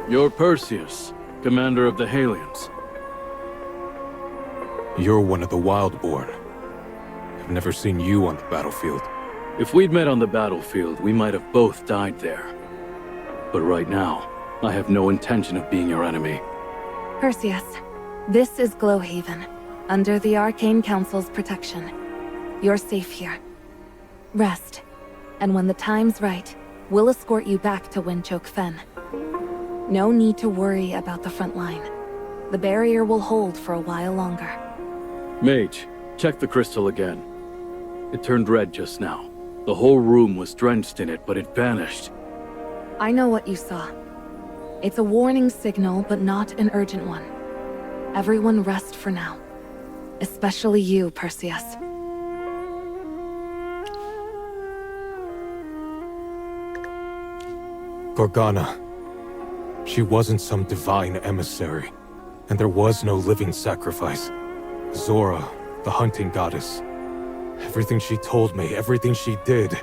You're Perseus, commander of the Halions. You're one of the Wildborn. I've never seen you on the battlefield. If we'd met on the battlefield, we might have both died there. But right now, I have no intention of being your enemy. Perseus, this is Glowhaven, under the Arcane Council's protection. You're safe here. Rest, and when the time's right, we'll escort you back to Windchoke Fen. No need to worry about the front line. The barrier will hold for a while longer. Mage, check the crystal again. It turned red just now. The whole room was drenched in it, but it vanished. I know what you saw. It's a warning signal, but not an urgent one. Everyone rest for now. Especially you, Perseus. Gorgana. She wasn't some divine emissary, and there was no living sacrifice. Azora, the hunting goddess. Everything she told me, everything she did.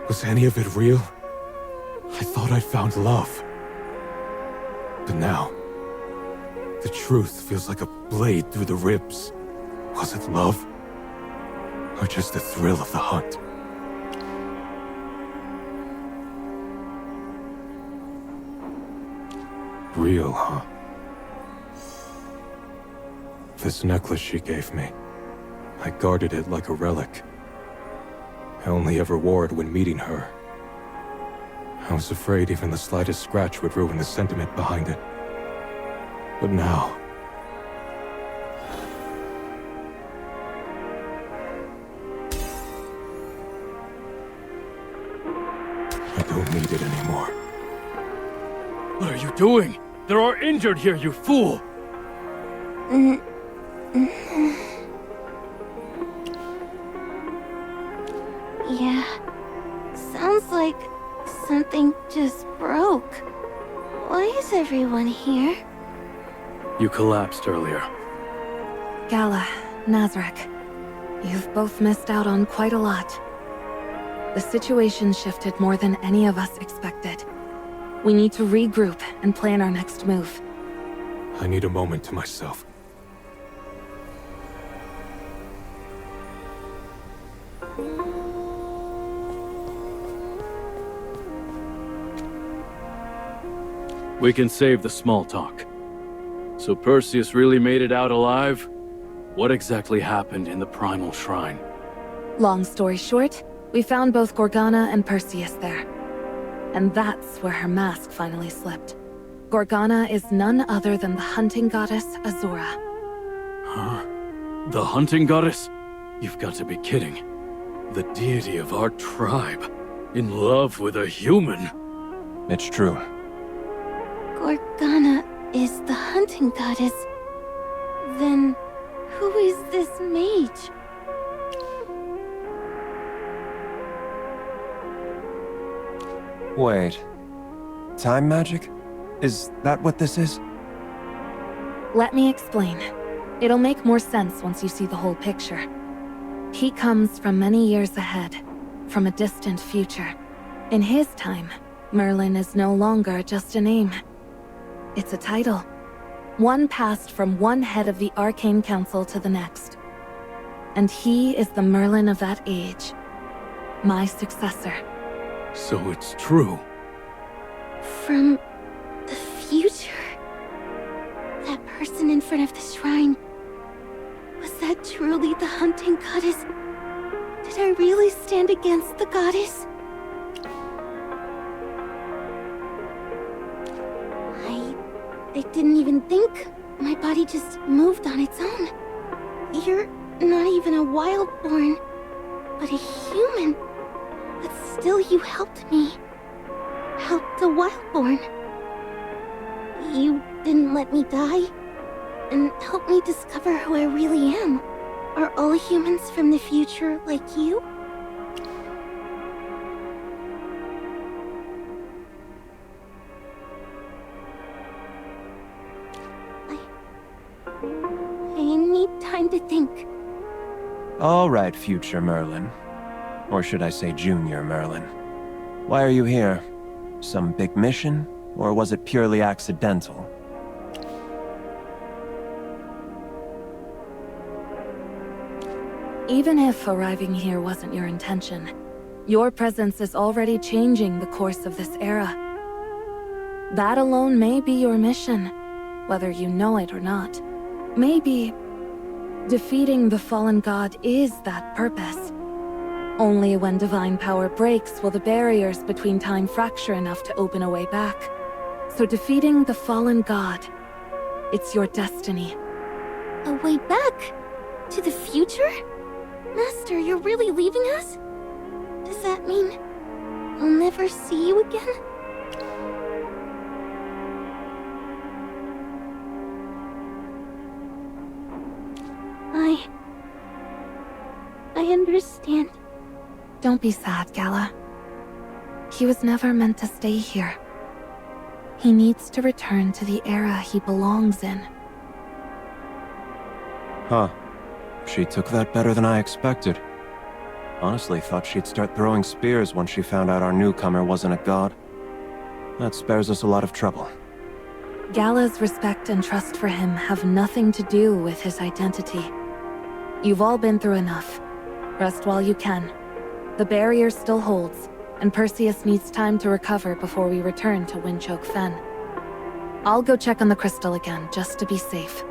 Was any of it real? I thought I'd found love. But now, the truth feels like a blade through the ribs. Was it love? Or just the thrill of the hunt? Real, huh? This necklace she gave me, I guarded it like a relic. I only ever wore it when meeting her. I was afraid even the slightest scratch would ruin the sentiment behind it. But now... I don't need it anymore. What are you doing? There are injured here, you fool! Yeah. Sounds like something just broke. Why is everyone here? You collapsed earlier. Gala, Nazarek, you've both missed out on quite a lot. The situation shifted more than any of us expected. We need to regroup and plan our next move. I need a moment to myself. We can save the small talk. So Perseus really made it out alive? What exactly happened in the Primal Shrine? Long story short, we found both Gorgana and Perseus there. And that's where her mask finally slipped. Gorgana is none other than the hunting goddess Azora. Huh? The hunting goddess? You've got to be kidding. The deity of our tribe. In love with a human. It's true. Gorgana is the hunting goddess. Then, who is this mage? Wait. Time magic? Is that what this is? Let me explain. It'll make more sense once you see the whole picture. He comes from many years ahead, from a distant future. In his time, Merlin is no longer just a name. It's a title. One passed from one head of the Arcane Council to the next. And he is the Merlin of that age. My successor. So it's true. From the future? That person in front of the shrine. Was that truly the hunting goddess? Did I really stand against the goddess? I didn't even think. My body just moved on its own. You're not even a Wildborn, but a human. But still you helped me. Helped a Wildborn. You didn't let me die, and helped me discover who I really am. Are all humans from the future like you? I need time to think. All right, future Merlin. Or should I say Junior Merlin. Why are you here? Some big mission? Or was it purely accidental? Even if arriving here wasn't your intention, your presence is already changing the course of this era. That alone may be your mission, whether you know it or not. Maybe defeating the fallen god is that purpose. Only when divine power breaks will the barriers between time fracture enough to open a way back. So defeating the fallen god, it's your destiny. A way back? To the future? Master, you're really leaving us? Does that mean we'll never see you again? I understand. Don't be sad, Gala. He was never meant to stay here. He needs to return to the era he belongs in. Huh. She took that better than I expected. Honestly, thought she'd start throwing spears once she found out our newcomer wasn't a god. That spares us a lot of trouble. Gala's respect and trust for him have nothing to do with his identity. You've all been through enough. Rest while you can. The barrier still holds, and Perseus needs time to recover before we return to Windchoke Fen. I'll go check on the crystal again, just to be safe.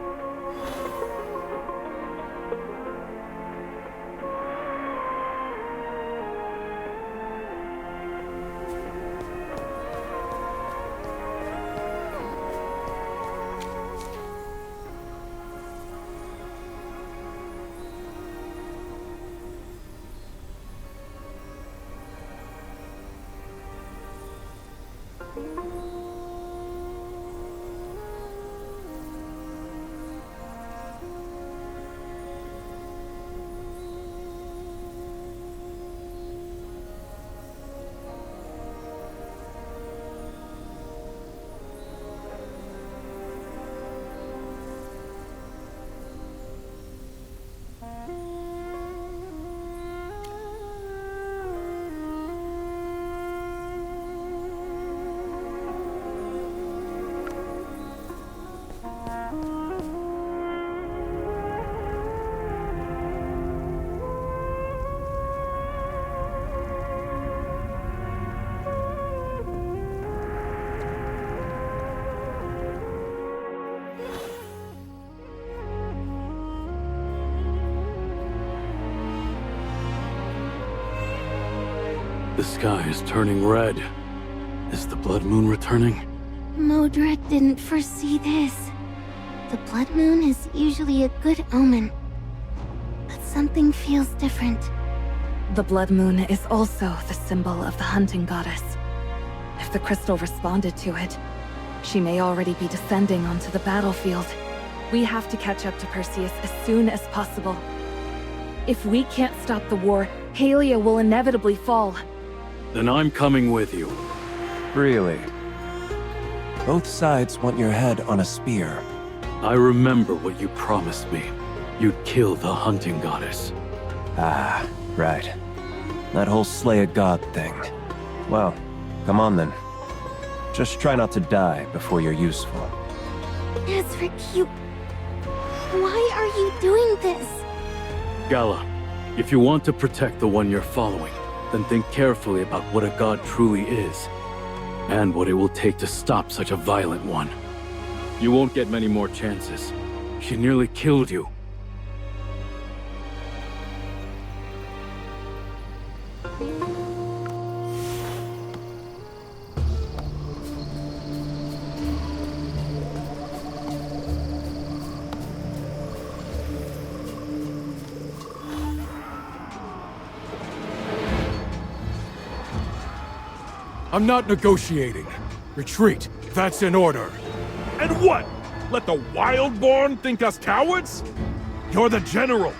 The sky is turning red. Is the blood moon returning? Modred didn't foresee this. The blood moon is usually a good omen. But something feels different. The blood moon is also the symbol of the hunting goddess. If the crystal responded to it, she may already be descending onto the battlefield. We have to catch up to Perseus as soon as possible. If we can't stop the war, Halia will inevitably fall. Then I'm coming with you. Really? Both sides want your head on a spear. I remember what you promised me. You'd kill the hunting goddess. Ah, right. That whole slay a god thing. Well, come on then. Just try not to die before you're useful. Ezra, why are you doing this? Gala, if you want to protect the one you're following, then think carefully about what a god truly is, and what it will take to stop such a violent one. You won't get many more chances. She nearly killed you. I'm not negotiating. Retreat. That's in order. And what? Let the Wildborn think us cowards? You're the general.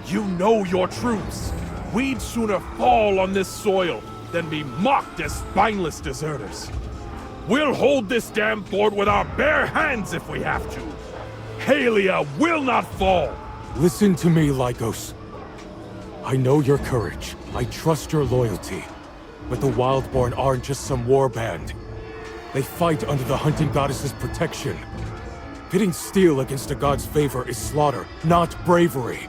You know your troops. We'd sooner fall on this soil than be mocked as spineless deserters. We'll hold this damn fort with our bare hands if we have to. Halia will not fall. Listen to me, Lycos. I know your courage. I trust your loyalty. But the Wildborn aren't just some warband. They fight under the hunting goddess's protection. Pitting steel against a god's favor is slaughter, not bravery.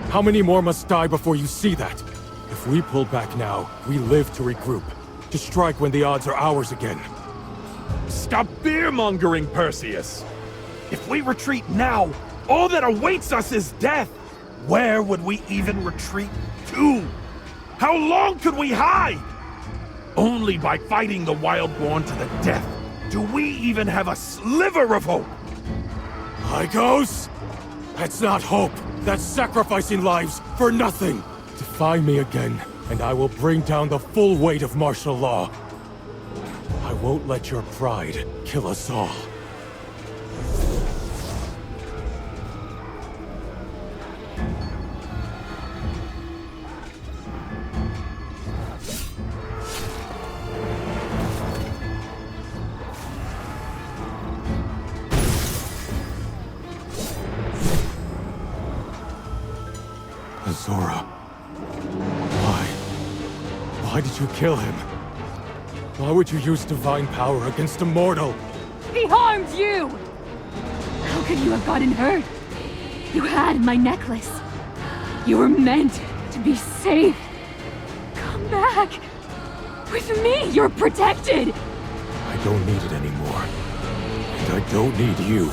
How many more must die before you see that? If we pull back now, we live to regroup. To strike when the odds are ours again. Stop fear-mongering, Perseus! If we retreat now, all that awaits us is death! Where would we even retreat to? How long could we hide? Only by fighting the Wildborn to the death do we even have a sliver of hope! Lygos? That's not hope. That's sacrificing lives for nothing. Defy me again, and I will bring down the full weight of martial law. I won't let your pride kill us all. Azora. Why? Why did you kill him? Why would you use divine power against a mortal? He harmed you! How could you have gotten hurt? You had my necklace. You were meant to be safe. Come back. With me, you're protected! I don't need it anymore. And I don't need you.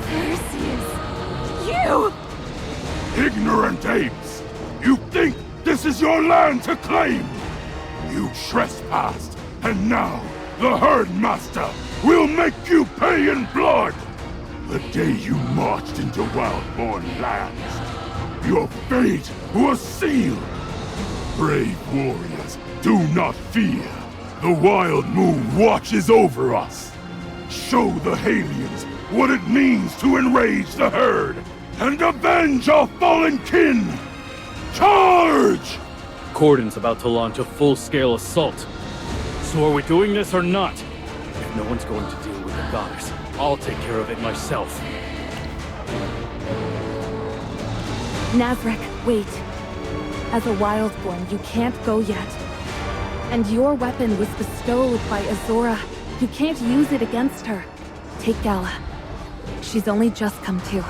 Perseus! You! Ignorant apes! You think this is your land to claim? You trespassed, and now the Herdmaster will make you pay in blood! The day you marched into Wildborn lands, your fate was sealed! Brave warriors, do not fear! The Wild Moon watches over us! Show the Halians what it means to enrage the herd and avenge our fallen kin! Charge! Cordon's about to launch a full-scale assault. So are we doing this or not? If no one's going to deal with the goddess, I'll take care of it myself. Nazric, wait. As a Wildborn, you can't go yet. And your weapon was bestowed by Azora. You can't use it against her. Take Gala. She's only just come to.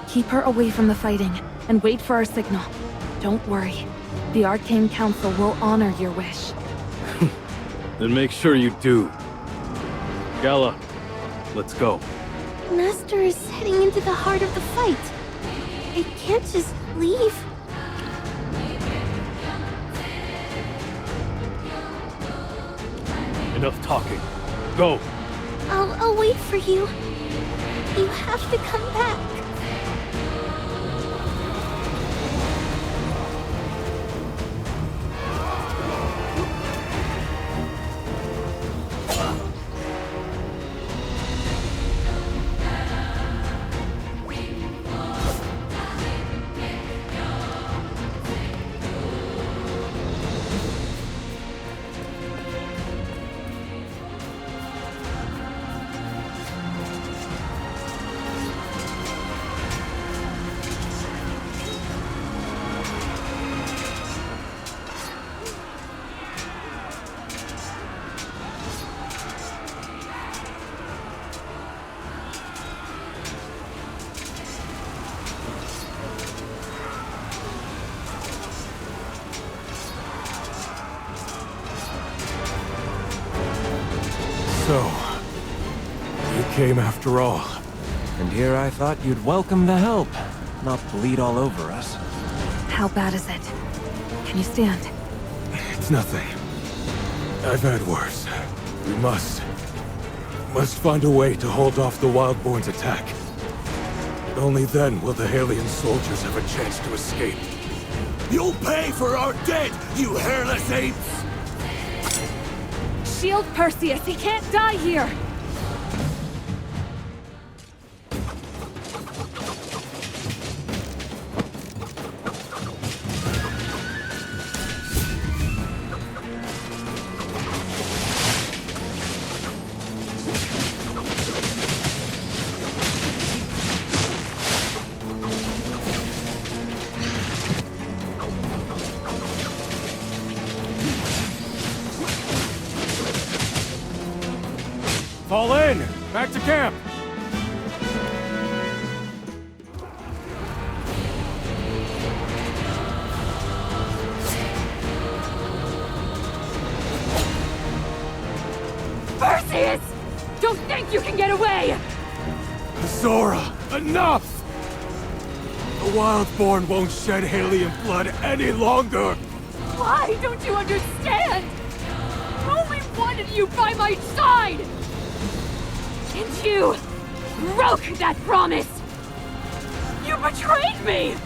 Keep her away from the fighting, and wait for our signal. Don't worry. The Arcane Council will honor your wish. Then make sure you do. Gala, let's go. Master is heading into the heart of the fight. I can't just leave. Enough talking. Go! I'll wait for you. You have to come back. So, you came after all. And here I thought you'd welcome the help, not bleed all over us. How bad is it? Can you stand? It's nothing. I've had worse. We must find a way to hold off the Wildborn's attack. Only then will the Halian soldiers have a chance to escape. You'll pay for our dead, you hairless apes! Shield Perseus, he can't die here! Fall in! Back to camp! Perseus! Don't think you can get away! Azora, enough! The Wildborn won't shed alien blood any longer! Why don't you understand? I only wanted you by my side! And you broke that promise! You betrayed me!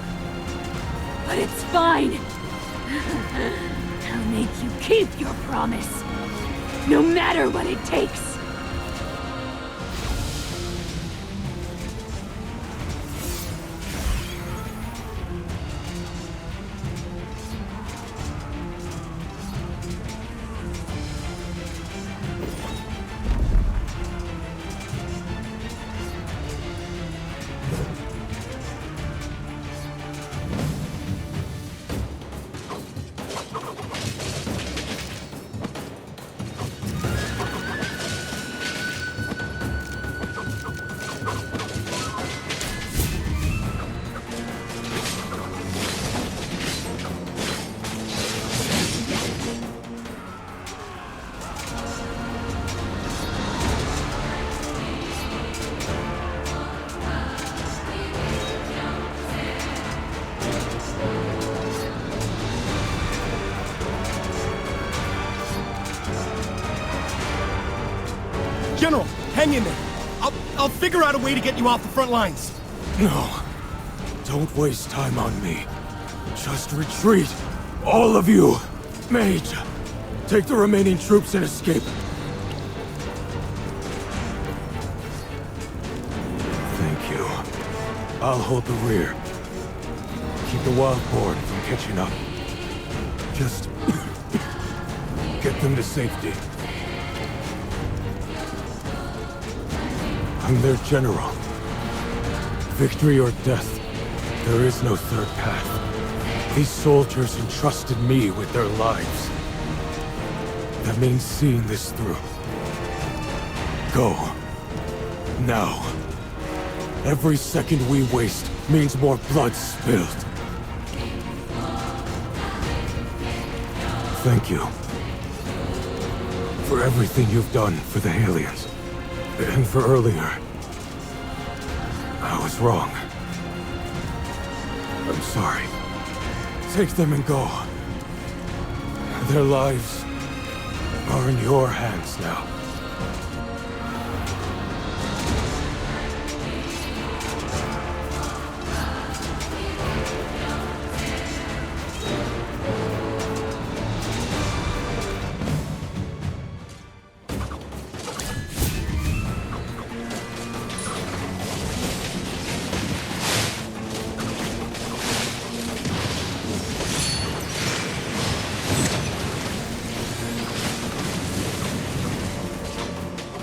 But it's fine. I'll make you keep your promise. No matter what it takes. General, hang in there. I'll figure out a way to get you off the front lines. No. Don't waste time on me. Just retreat. All of you. Mage, take the remaining troops and escape. Thank you. I'll hold the rear. Keep the Wildborn from catching up. Just get them to safety. I'm their general. Victory or death, there is no third path. These soldiers entrusted me with their lives. That means seeing this through. Go. Now. Every second we waste means more blood spilled. Thank you. For everything you've done for the aliens. And for earlier. I was wrong. I'm sorry. Take them and go. Their lives are in your hands now.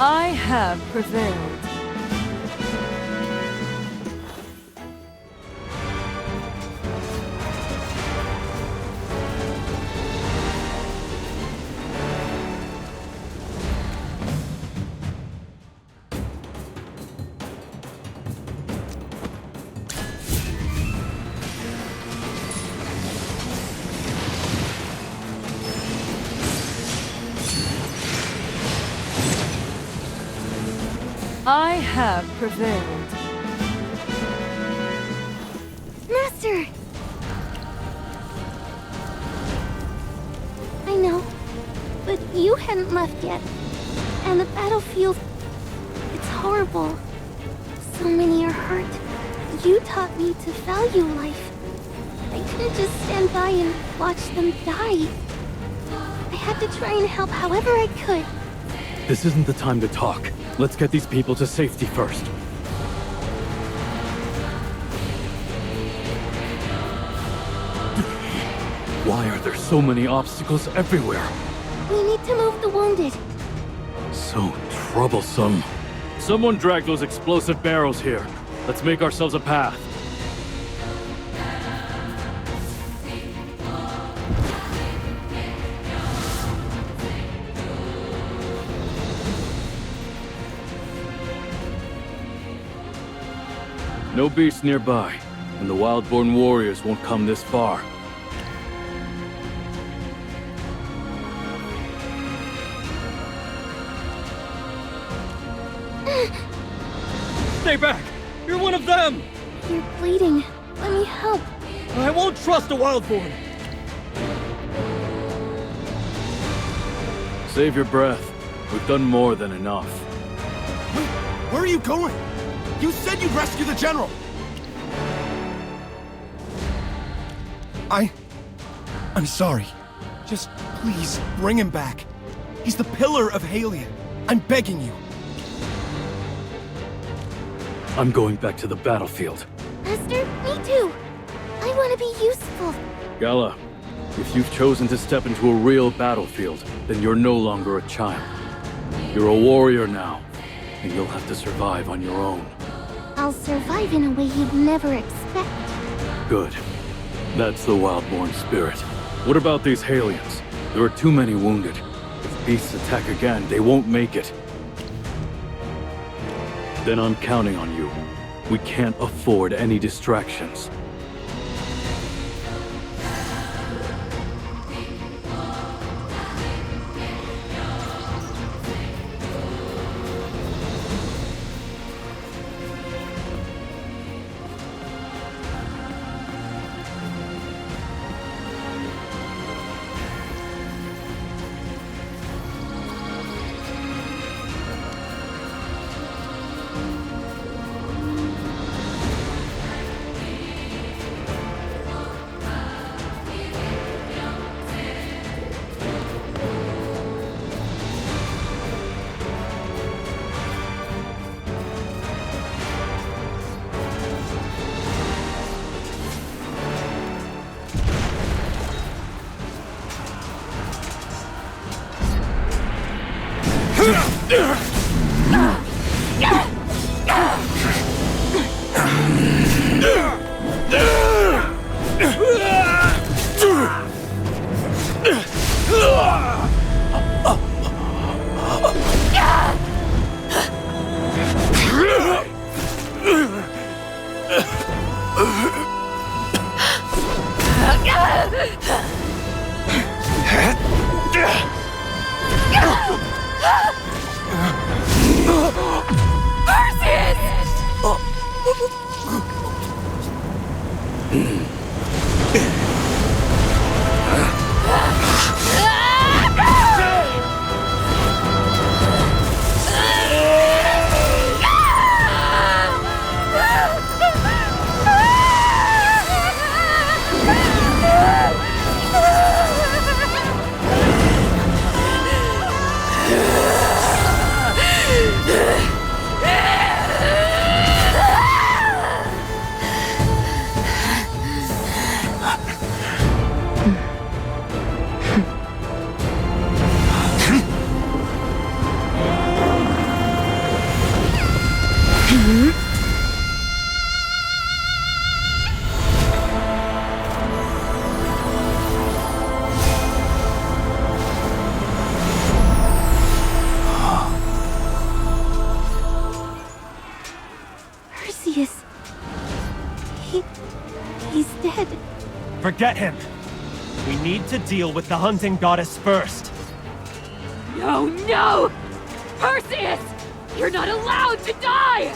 I have prevailed. I have prevailed. Master! I know, but you hadn't left yet. And the battlefield... it's horrible. So many are hurt. You taught me to value life. I couldn't just stand by and watch them die. I had to try and help however I could. This isn't the time to talk. Let's get these people to safety first. Why are there so many obstacles everywhere? We need to move the wounded. So troublesome. Someone drag those explosive barrels here. Let's make ourselves a path. No beasts nearby, and the wild-born warriors won't come this far. Stay back! You're one of them! You're bleeding. Let me help. I won't trust a wildborn! Save your breath. We've done more than enough. Wait, where are you going? You said you'd rescue the general! I'm sorry. Just please bring him back. He's the pillar of Halia. I'm begging you. I'm going back to the battlefield. Master, me too. I want to be useful. Gala, if you've chosen to step into a real battlefield, then you're no longer a child. You're a warrior now, and you'll have to survive on your own. I'll survive in a way you'd never expect. Good. That's the Wildborn spirit. What about these Halians? There are too many wounded. If beasts attack again, they won't make it. Then I'm counting on you. We can't afford any distractions. Forget him. We need to deal with the hunting goddess first. No, no! Perseus! You're not allowed to die!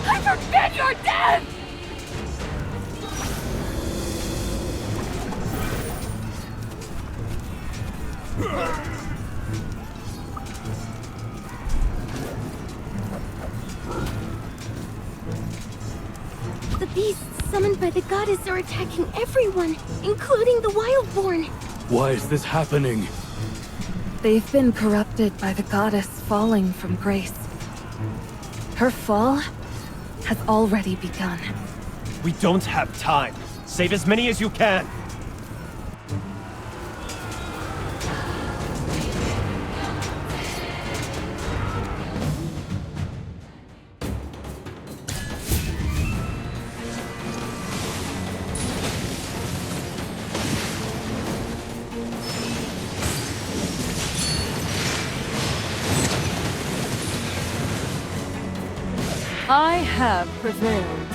I forbid your death! The beasts summoned by the goddess are attacking everyone, including the Wildborn. Why is this happening? They've been corrupted by the goddess falling from grace. Her fall has already begun. We don't have time. Save as many as you can. I have prevailed.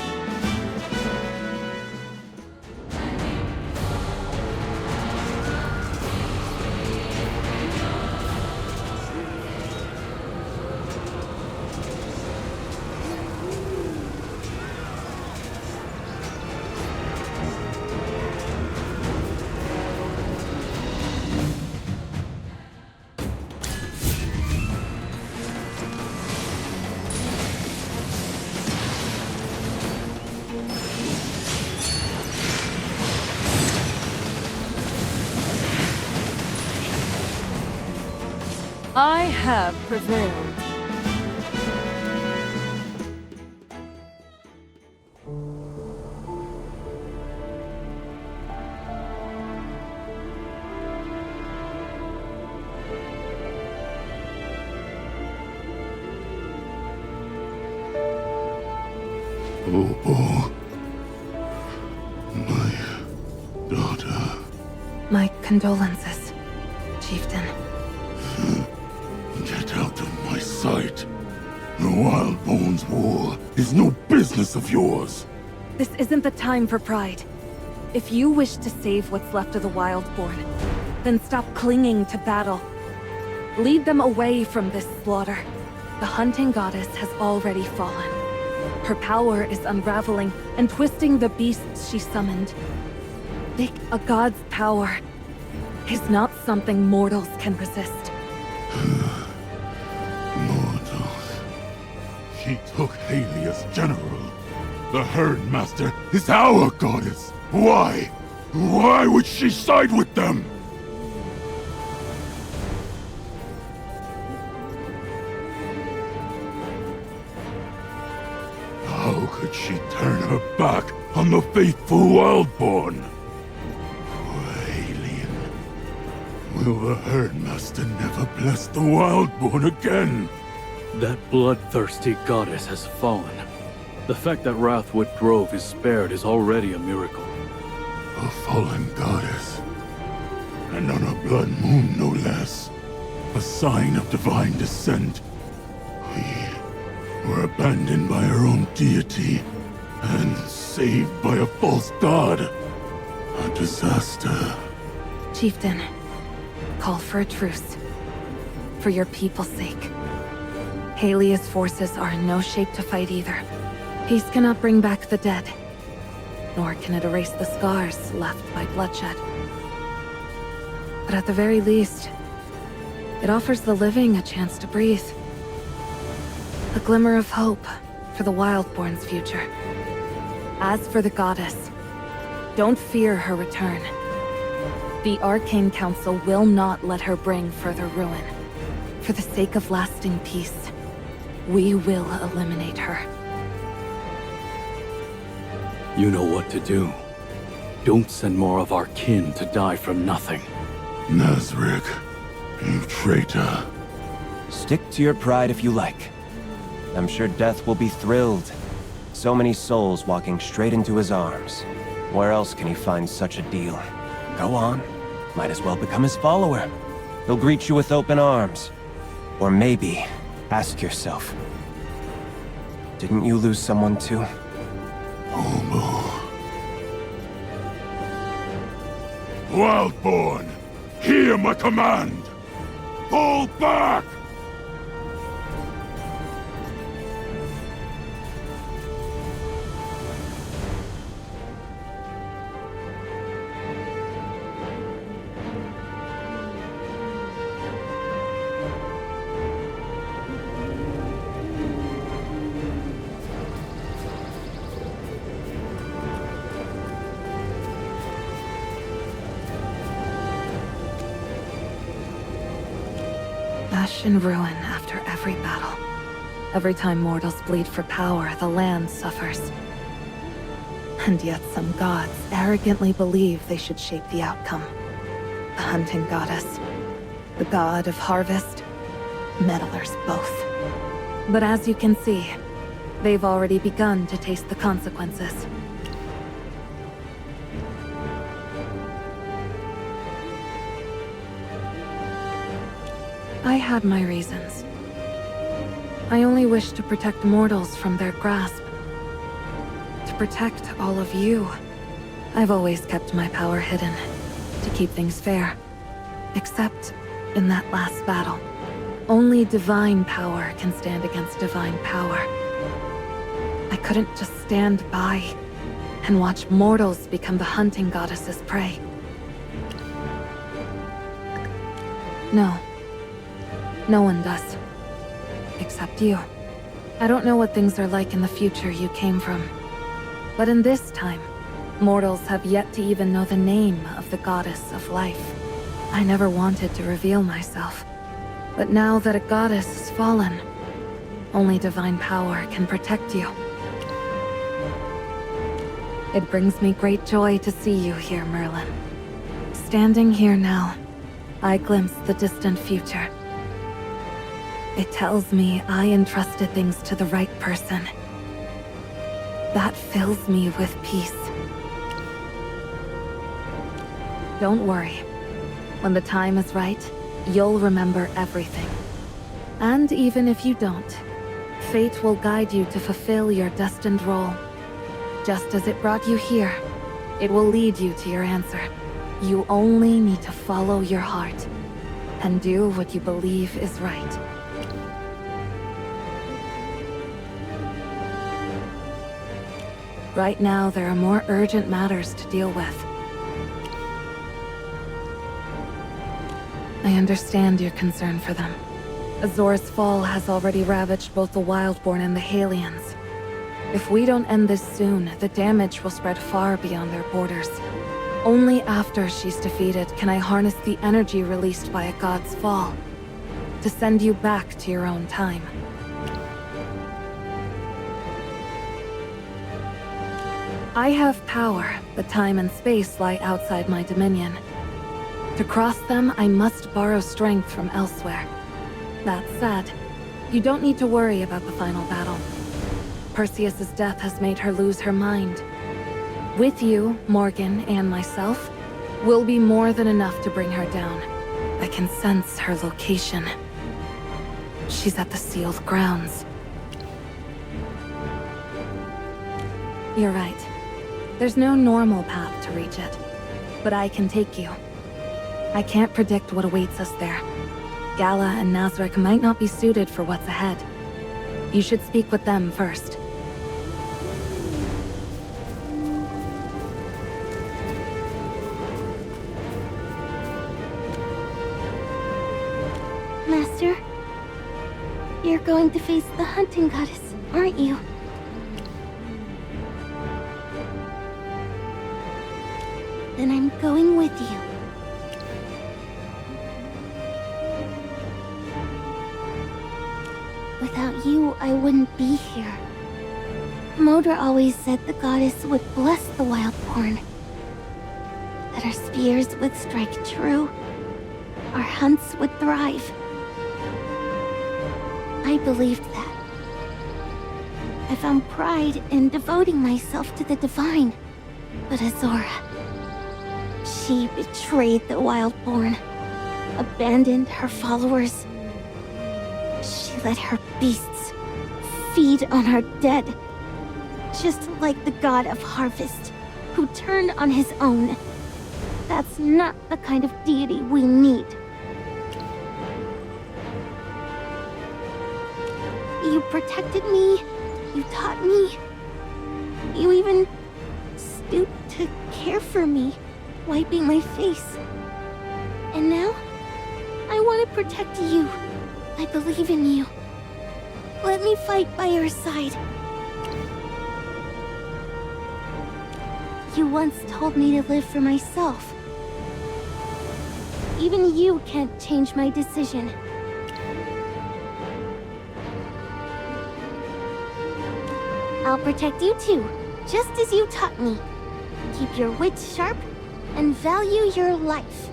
I have prevailed. Obo, my daughter. My condolences, Chieftain. Get out of my sight. The Wild Bones War is no business of yours. This isn't the time for pride. If you wish to save what's left of the Wildborn, then stop clinging to battle. Lead them away from this slaughter. The hunting goddess has already fallen. Her power is unraveling and twisting the beasts she summoned. A god's power is not something mortals can resist. Mortals. She took Haley as general. The Herdmaster is our goddess. Why? Why would she side with them? How could she turn her back on the faithful Wildborn? Poor alien. Will the Herdmaster never bless the Wildborn again? That bloodthirsty goddess has fallen. The fact that Wrathwood Grove is spared is already a miracle. A fallen goddess. And on a blood moon, no less. A sign of divine descent. We were abandoned by our own deity, and saved by a false god. A disaster. Chieftain, call for a truce. For your people's sake. Halia's forces are in no shape to fight either. Peace cannot bring back the dead, nor can it erase the scars left by bloodshed. But at the very least, it offers the living a chance to breathe. A glimmer of hope for the Wildborn's future. As for the goddess, don't fear her return. The Arcane Council will not let her bring further ruin. For the sake of lasting peace, we will eliminate her. You know what to do. Don't send more of our kin to die from nothing. Nazarick, you traitor. Stick to your pride if you like. I'm sure Death will be thrilled. So many souls walking straight into his arms. Where else can he find such a deal? Go on. Might as well become his follower. He'll greet you with open arms. Or maybe, ask yourself, didn't you lose someone too? Homo. Wildborn, hear my command! Fall back! Ash and ruin after every battle. Every time mortals bleed for power, the land suffers. And yet some gods arrogantly believe they should shape the outcome. The hunting goddess, the god of harvest, meddlers both. But as you can see, they've already begun to taste the consequences. I had my reasons. I only wished to protect mortals from their grasp. To protect all of you. I've always kept my power hidden, to keep things fair. Except in that last battle. Only divine power can stand against divine power. I couldn't just stand by and watch mortals become the hunting goddess's prey. No. No one does. Except you. I don't know what things are like in the future you came from. But in this time, mortals have yet to even know the name of the goddess of life. I never wanted to reveal myself. But now that a goddess has fallen, only divine power can protect you. It brings me great joy to see you here, Merlin. Standing here now, I glimpse the distant future. It tells me I entrusted things to the right person. That fills me with peace. Don't worry. When the time is right, you'll remember everything. And even if you don't, fate will guide you to fulfill your destined role. Just as it brought you here, it will lead you to your answer. You only need to follow your heart and do what you believe is right. Right now, there are more urgent matters to deal with. I understand your concern for them. Azora's fall has already ravaged both the Wildborn and the Halians. If we don't end this soon, the damage will spread far beyond their borders. Only after she's defeated can I harness the energy released by a god's fall to send you back to your own time. I have power, but time and space lie outside my dominion. To cross them, I must borrow strength from elsewhere. That said, you don't need to worry about the final battle. Perseus's death has made her lose her mind. With you, Morgan, and myself, will be more than enough to bring her down. I can sense her location. She's at the sealed grounds. You're right. There's no normal path to reach it, but I can take you. I can't predict what awaits us there. Gala and Nazarick might not be suited for what's ahead. You should speak with them first. Master, you're going to face the hunting goddess, aren't you? Then I'm going with you. Without you, I wouldn't be here. Modra always said the goddess would bless the Wildborn. That our spears would strike true, our hunts would thrive. I believed that. I found pride in devoting myself to the divine. But Azora, she betrayed the Wildborn, abandoned her followers. She let her beasts feed on our dead, just like the god of harvest, who turned on his own. That's not the kind of deity we need. You protected me, you taught me, you even stooped to care for me, wiping my face. And now, I want to protect you. I believe in you. Let me fight by your side. You once told me to live for myself. Even you can't change my decision. I'll protect you too, just as you taught me. Keep your wits sharp and value your life.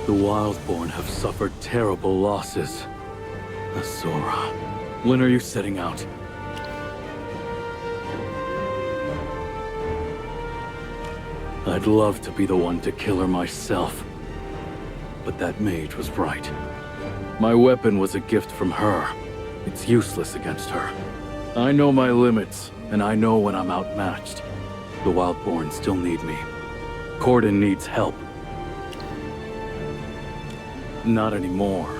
The Wildborn have suffered terrible losses. Azora, when are you setting out? I'd love to be the one to kill her myself. But that mage was right. My weapon was a gift from her. It's useless against her. I know my limits, and I know when I'm outmatched. The Wildborn still need me. Corden needs help. Not anymore.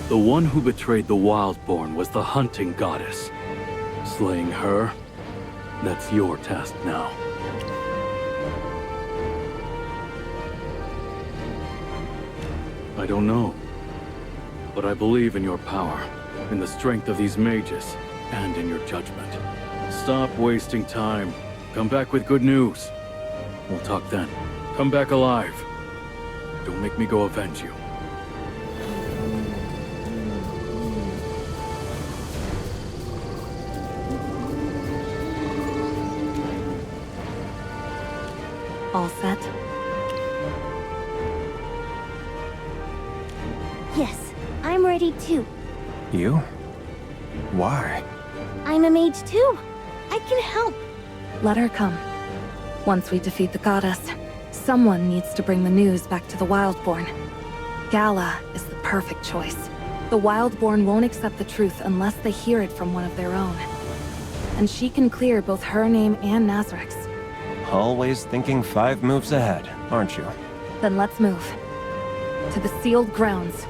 The one who betrayed the Wildborn was the hunting goddess. Slaying her, that's your task now. I don't know. But I believe in your power, in the strength of these mages, and in your judgment. Stop wasting time. Come back with good news. We'll talk then. Come back alive. Don't make me go avenge you. All set? Yes, I'm ready too. You? Why? I'm a mage too. I can help. Let her come. Once we defeat the goddess, someone needs to bring the news back to the Wildborn. Gala is the perfect choice. The Wildborn won't accept the truth unless they hear it from one of their own. And she can clear both her name and Nazareth's. Always thinking 5 moves ahead, aren't you? Then let's move. To the sealed grounds.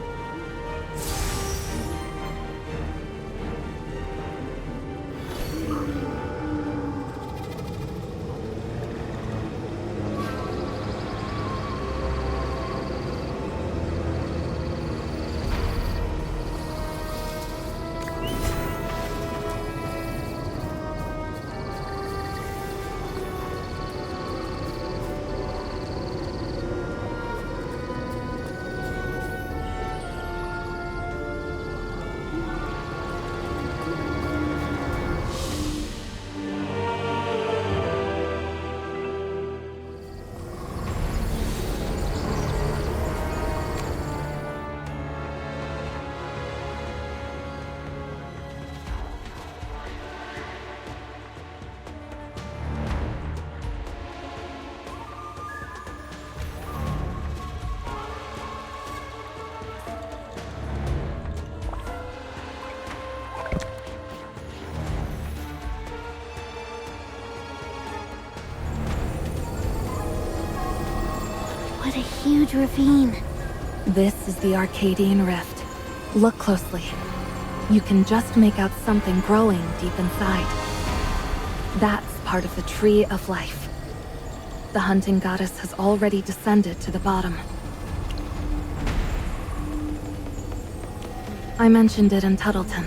What a huge ravine. This is the Arcadian Rift. Look closely. You can just make out something growing deep inside. That's part of the Tree of Life. The hunting goddess has already descended to the bottom. I mentioned it in Tuttleton.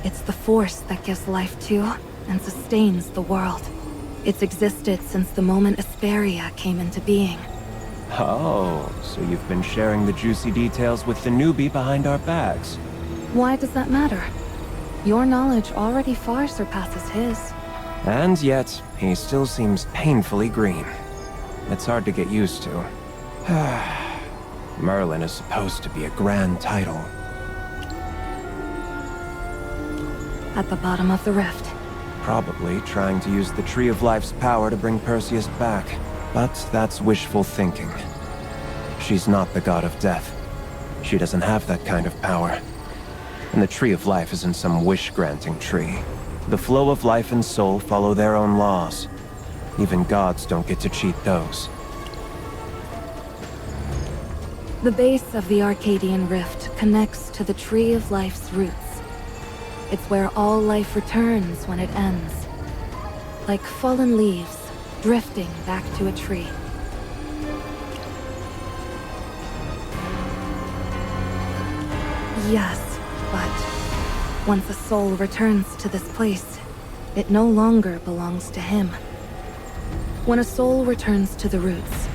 It's the force that gives life to and sustains the world. It's existed since the moment Asperia came into being. Oh, so you've been sharing the juicy details with the newbie behind our backs. Why does that matter? Your knowledge already far surpasses his. And yet, he still seems painfully green. It's hard to get used to. Merlin is supposed to be a grand title. At the bottom of the rift. Probably trying to use the Tree of Life's power to bring Perseus back. But that's wishful thinking. She's not the god of death. She doesn't have that kind of power. And the Tree of Life isn't some wish-granting tree. The flow of life and soul follow their own laws. Even gods don't get to cheat those. The base of the Arcadian Rift connects to the Tree of Life's roots. It's where all life returns when it ends. Like fallen leaves, drifting back to a tree. Yes, but once a soul returns to this place, it no longer belongs to him. When a soul returns to the roots,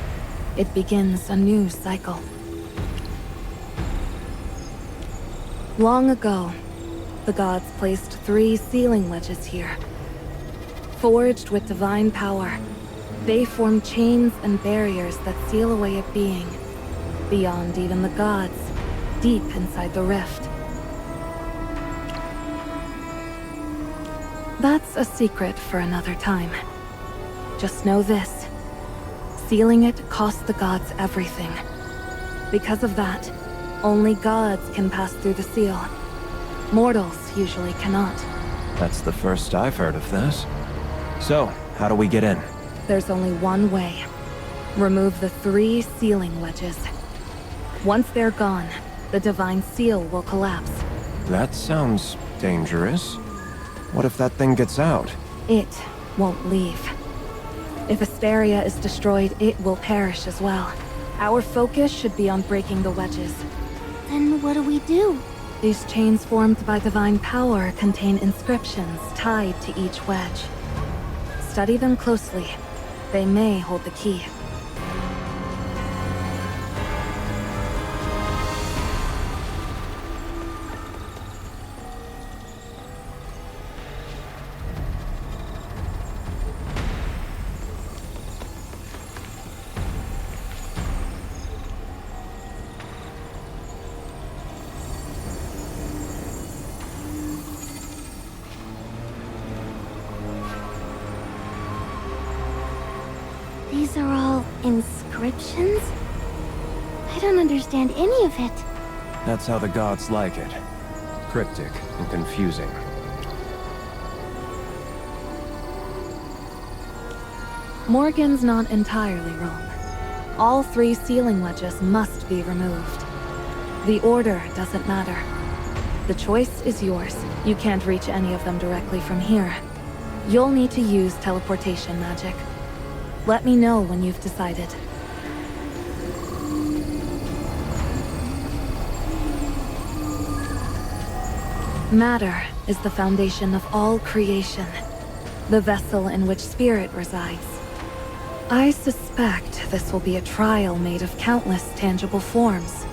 it begins a new cycle. Long ago, the gods placed 3 sealing wedges here. Forged with divine power, they form chains and barriers that seal away a being, beyond even the gods, deep inside the rift. That's a secret for another time. Just know this. Sealing it cost the gods everything. Because of that, only gods can pass through the seal. Mortals usually cannot. That's the first I've heard of this. So, how do we get in? There's only one way. Remove the 3 sealing wedges. Once they're gone, the divine seal will collapse. That sounds dangerous. What if that thing gets out? It won't leave. If Asperia is destroyed, it will perish as well. Our focus should be on breaking the wedges. Then what do we do? These chains formed by divine power contain inscriptions tied to each wedge. Study them closely. They may hold the key. These are all inscriptions? I don't understand any of it. That's how the gods like it. Cryptic and confusing. Morgan's not entirely wrong. All 3 sealing wedges must be removed. The order doesn't matter. The choice is yours. You can't reach any of them directly from here. You'll need to use teleportation magic. Let me know when you've decided. Matter is the foundation of all creation, the vessel in which spirit resides. I suspect this will be a trial made of countless tangible forms.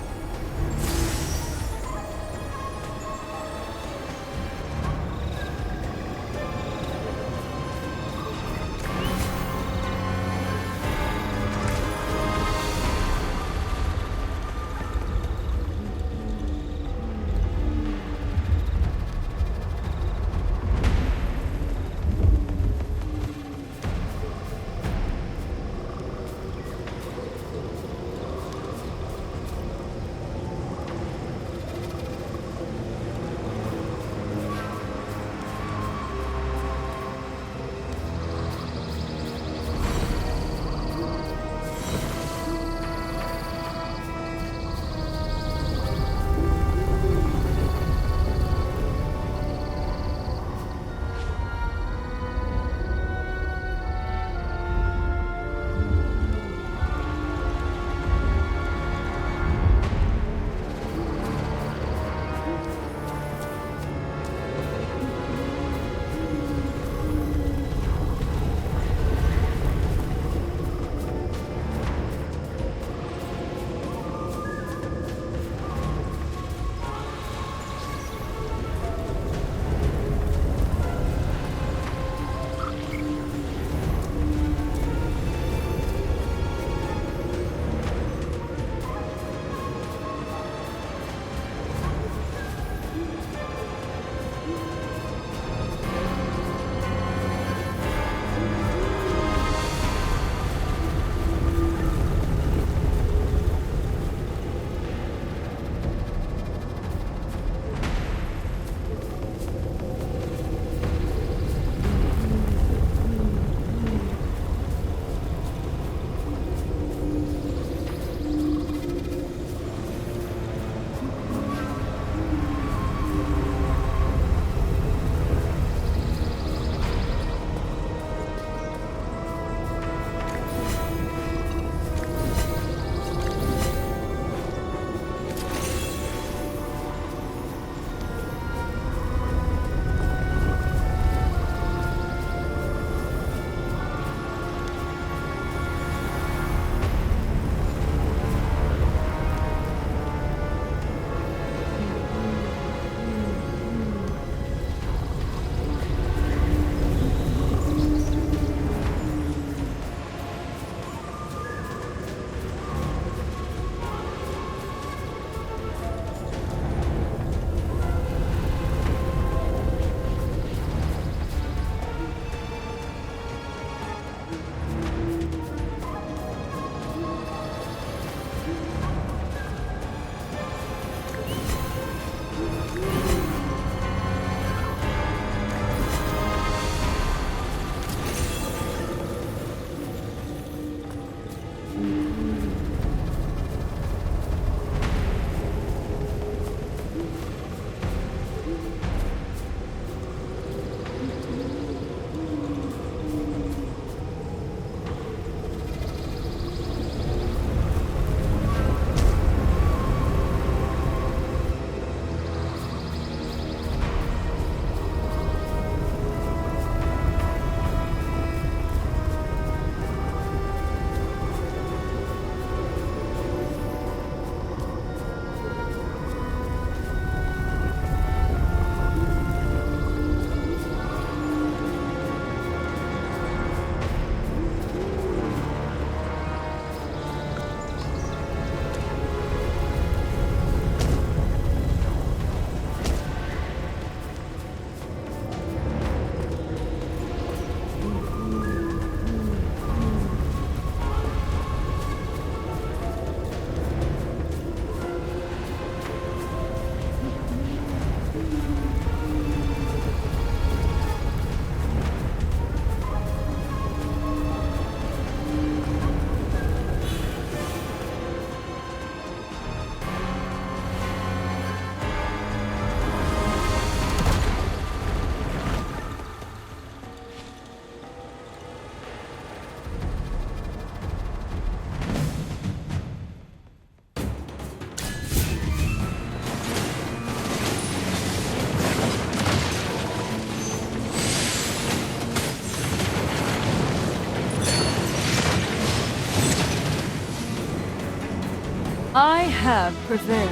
I have prevailed.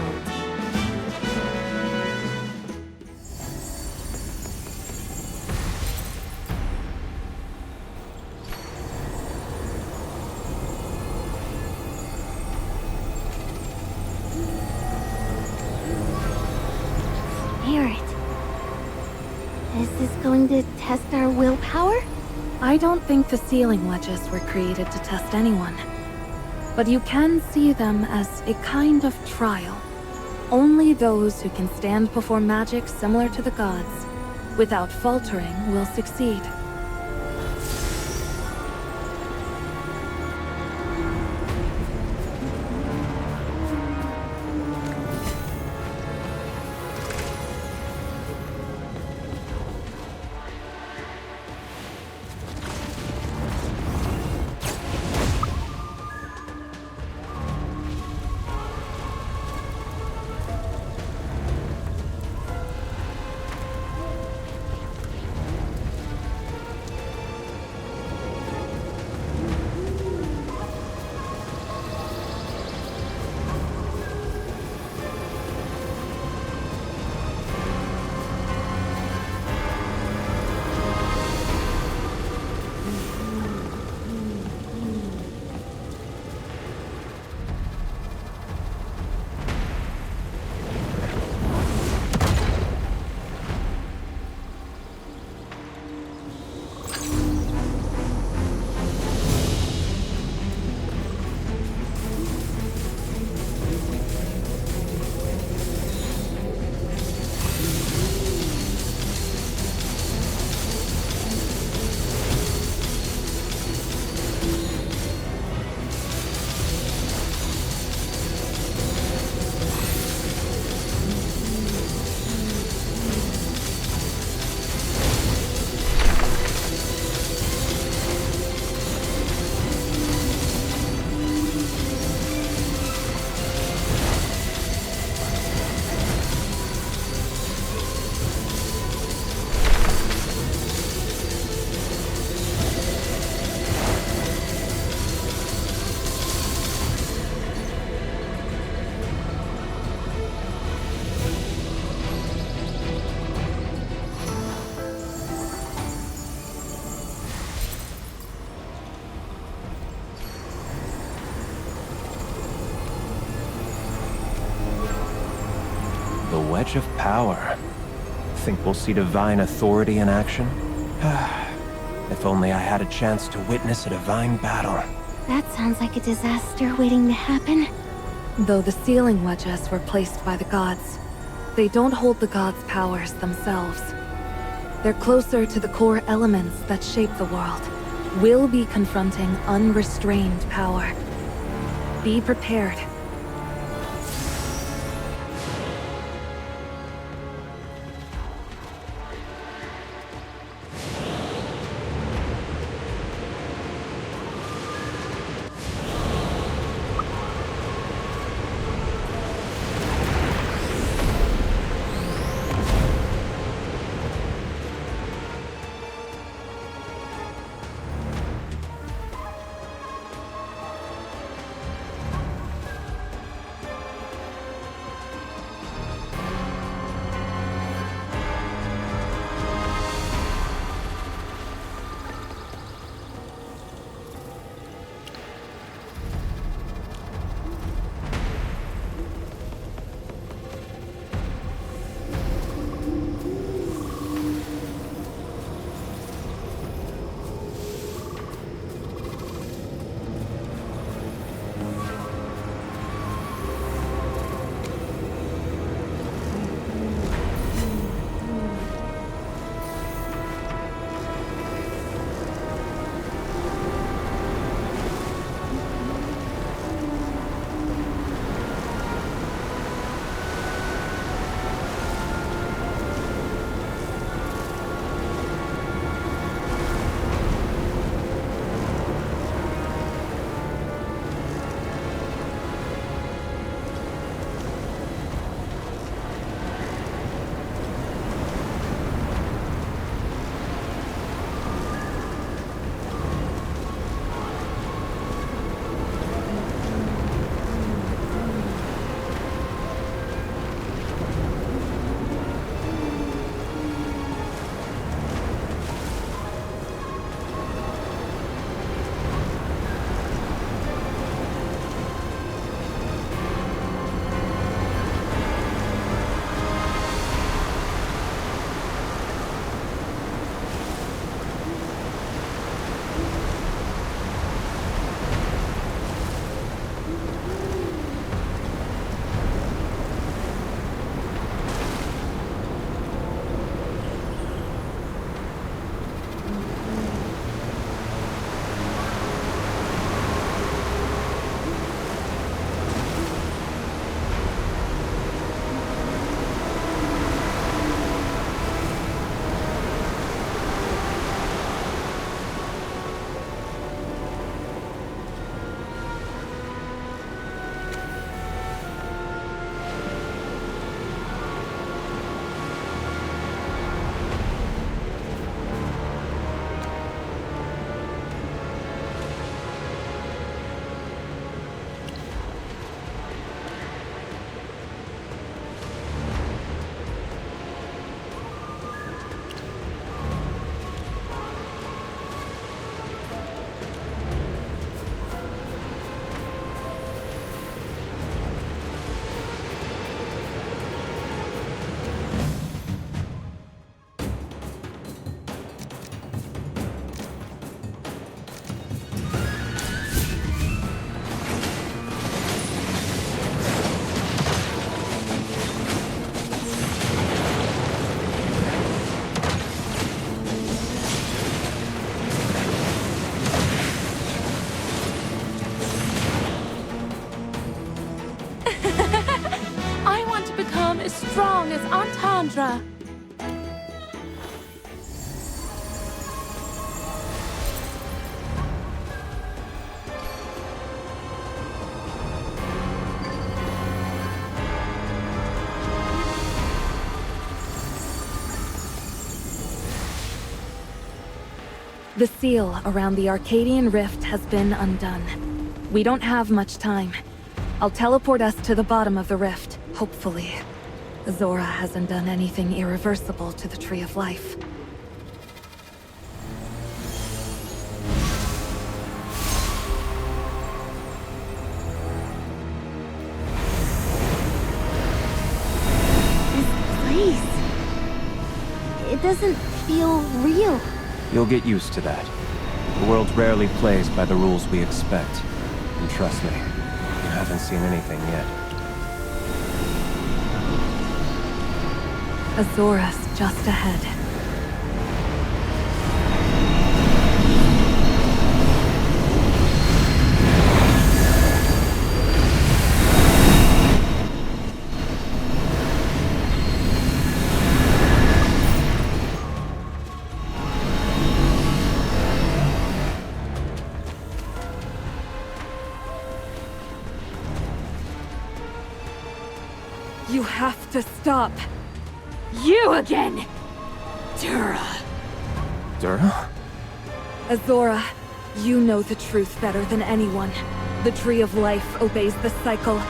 Spirit. Is this going to test our willpower? I don't think the sealing wedges were created to test anyone. But you can see them as a kind of trial. Only those who can stand before magic similar to the gods, without faltering, will succeed. The Wedge of Power. Think we'll see divine authority in action? If only I had a chance to witness a divine battle. That sounds like a disaster waiting to happen. Though the sealing wedges were placed by the gods, they don't hold the gods' powers themselves. They're closer to the core elements that shape the world. We'll be confronting unrestrained power. Be prepared. The seal around the Arcadian rift has been undone. We don't have much time. I'll teleport us to the bottom of the rift, hopefully. Azora hasn't done anything irreversible to the Tree of Life. It doesn't feel real. You'll get used to that. The world rarely plays by the rules we expect. And trust me, you haven't seen anything yet. Azora's just ahead. You have to stop. You again! Dura. Dura? Azora, you know the truth better than anyone. The Tree of Life obeys the cycle.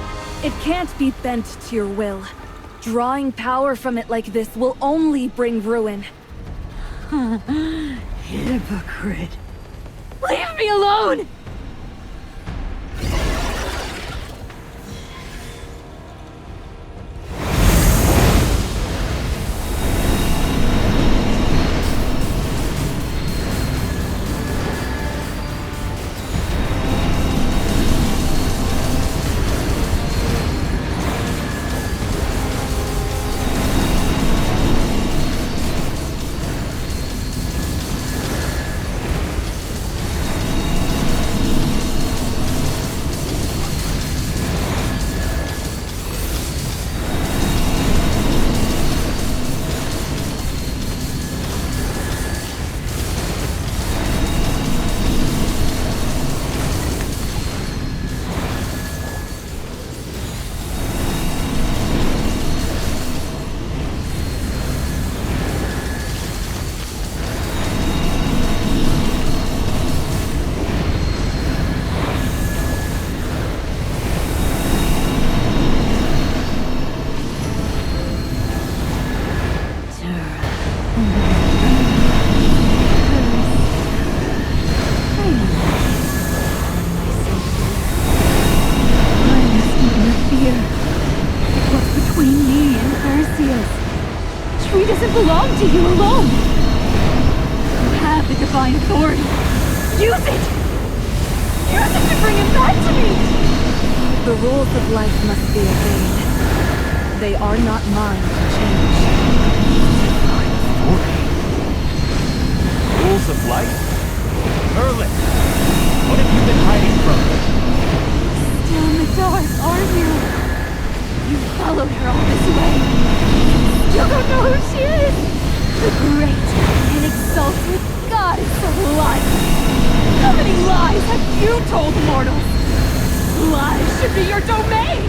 It can't be bent to your will. Drawing power from it like this will only bring ruin. Hypocrite. Leave me alone! Belong to you alone! You have the divine authority! Use it! Use it to bring him back to me! The rules of life must be obeyed. They are not mine to change. Divine authority? Rules of life? Erlen, what have you been hiding from me? Still in the dark, aren't you? You followed her all this way. You don't know who she is! The great and exalted goddess of life! How many lies have you told mortals? Lies should be your domain!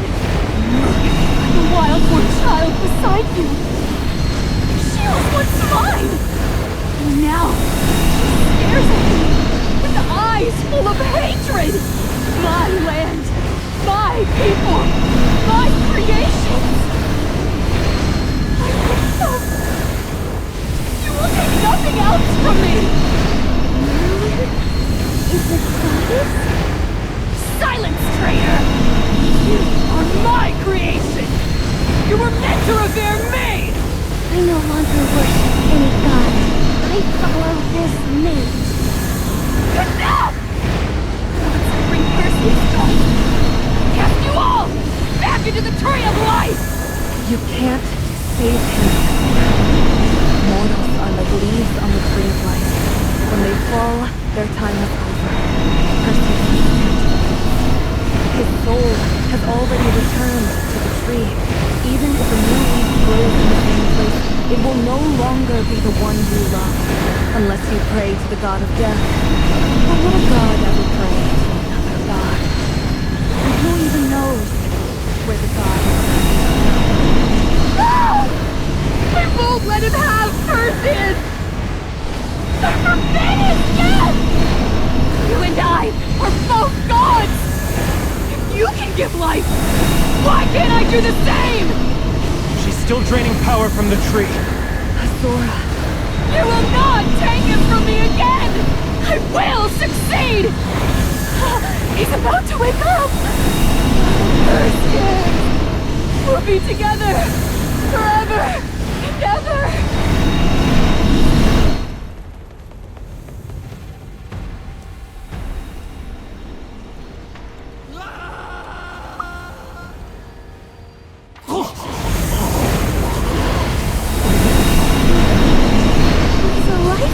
Look at the wild-born child beside you! She was once mine! And now, she stares at me with eyes full of hatred! My land! My people! My creations! You will take nothing else from me! Is it goddess? Silence, traitor! You are my creation! You were meant to revere me! I no longer worship any god. I follow this mate. Enough! Once I bring Perseus done, cast you all back into the Tree of Life! You can't save him. Mortals are like leaves on the Tree of Life. When they fall, their time is over. Perseus is dead. His soul has already returned to the tree. Even if a new leaf grows in the same place, it will no longer be the one you love, unless you pray to the god of death. But would a god ever pray to another god? And who even knows where the god is? No! I won't let him have Perseus! I forbid it! do the same! She's still draining power from the tree. Azora. You will not take him from me again! I will succeed! He's about to wake up! Perseus! We'll be together! Forever! And ever!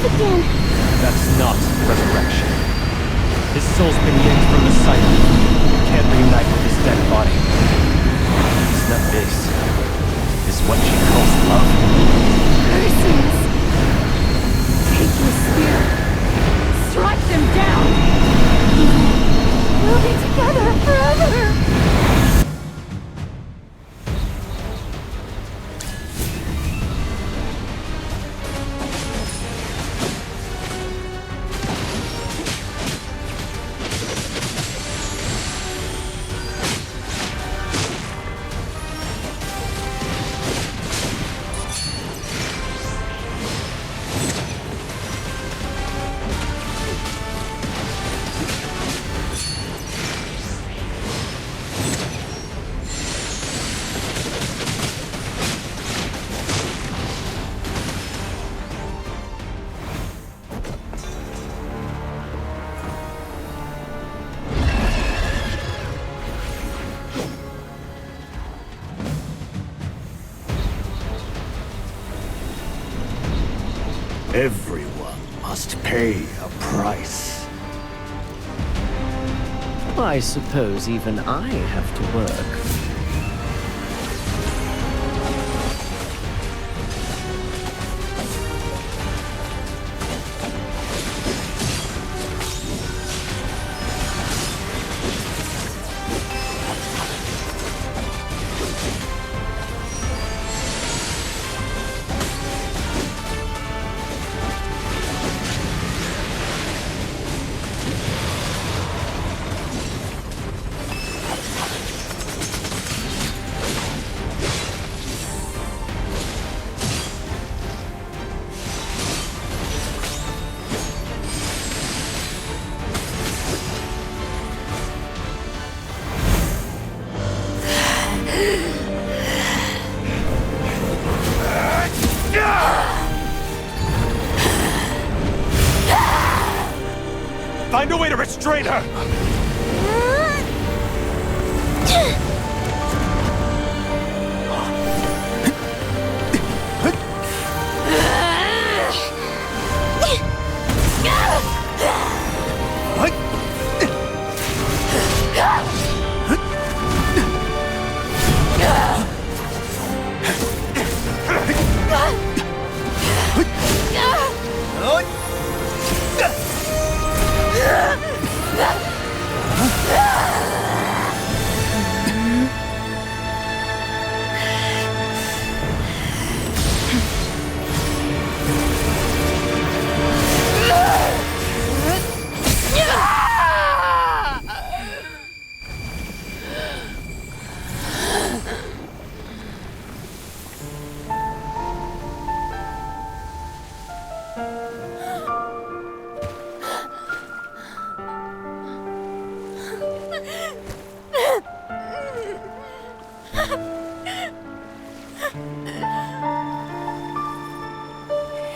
Again. That's not resurrection. His soul's been yanked from the cycle. Can't reunite with his dead body. It's not this. It's what she calls love. Perseus! Take your spear. Strike them down! We'll be together forever! Everyone must pay a price. I suppose even I have to work. Find a way to restrain her!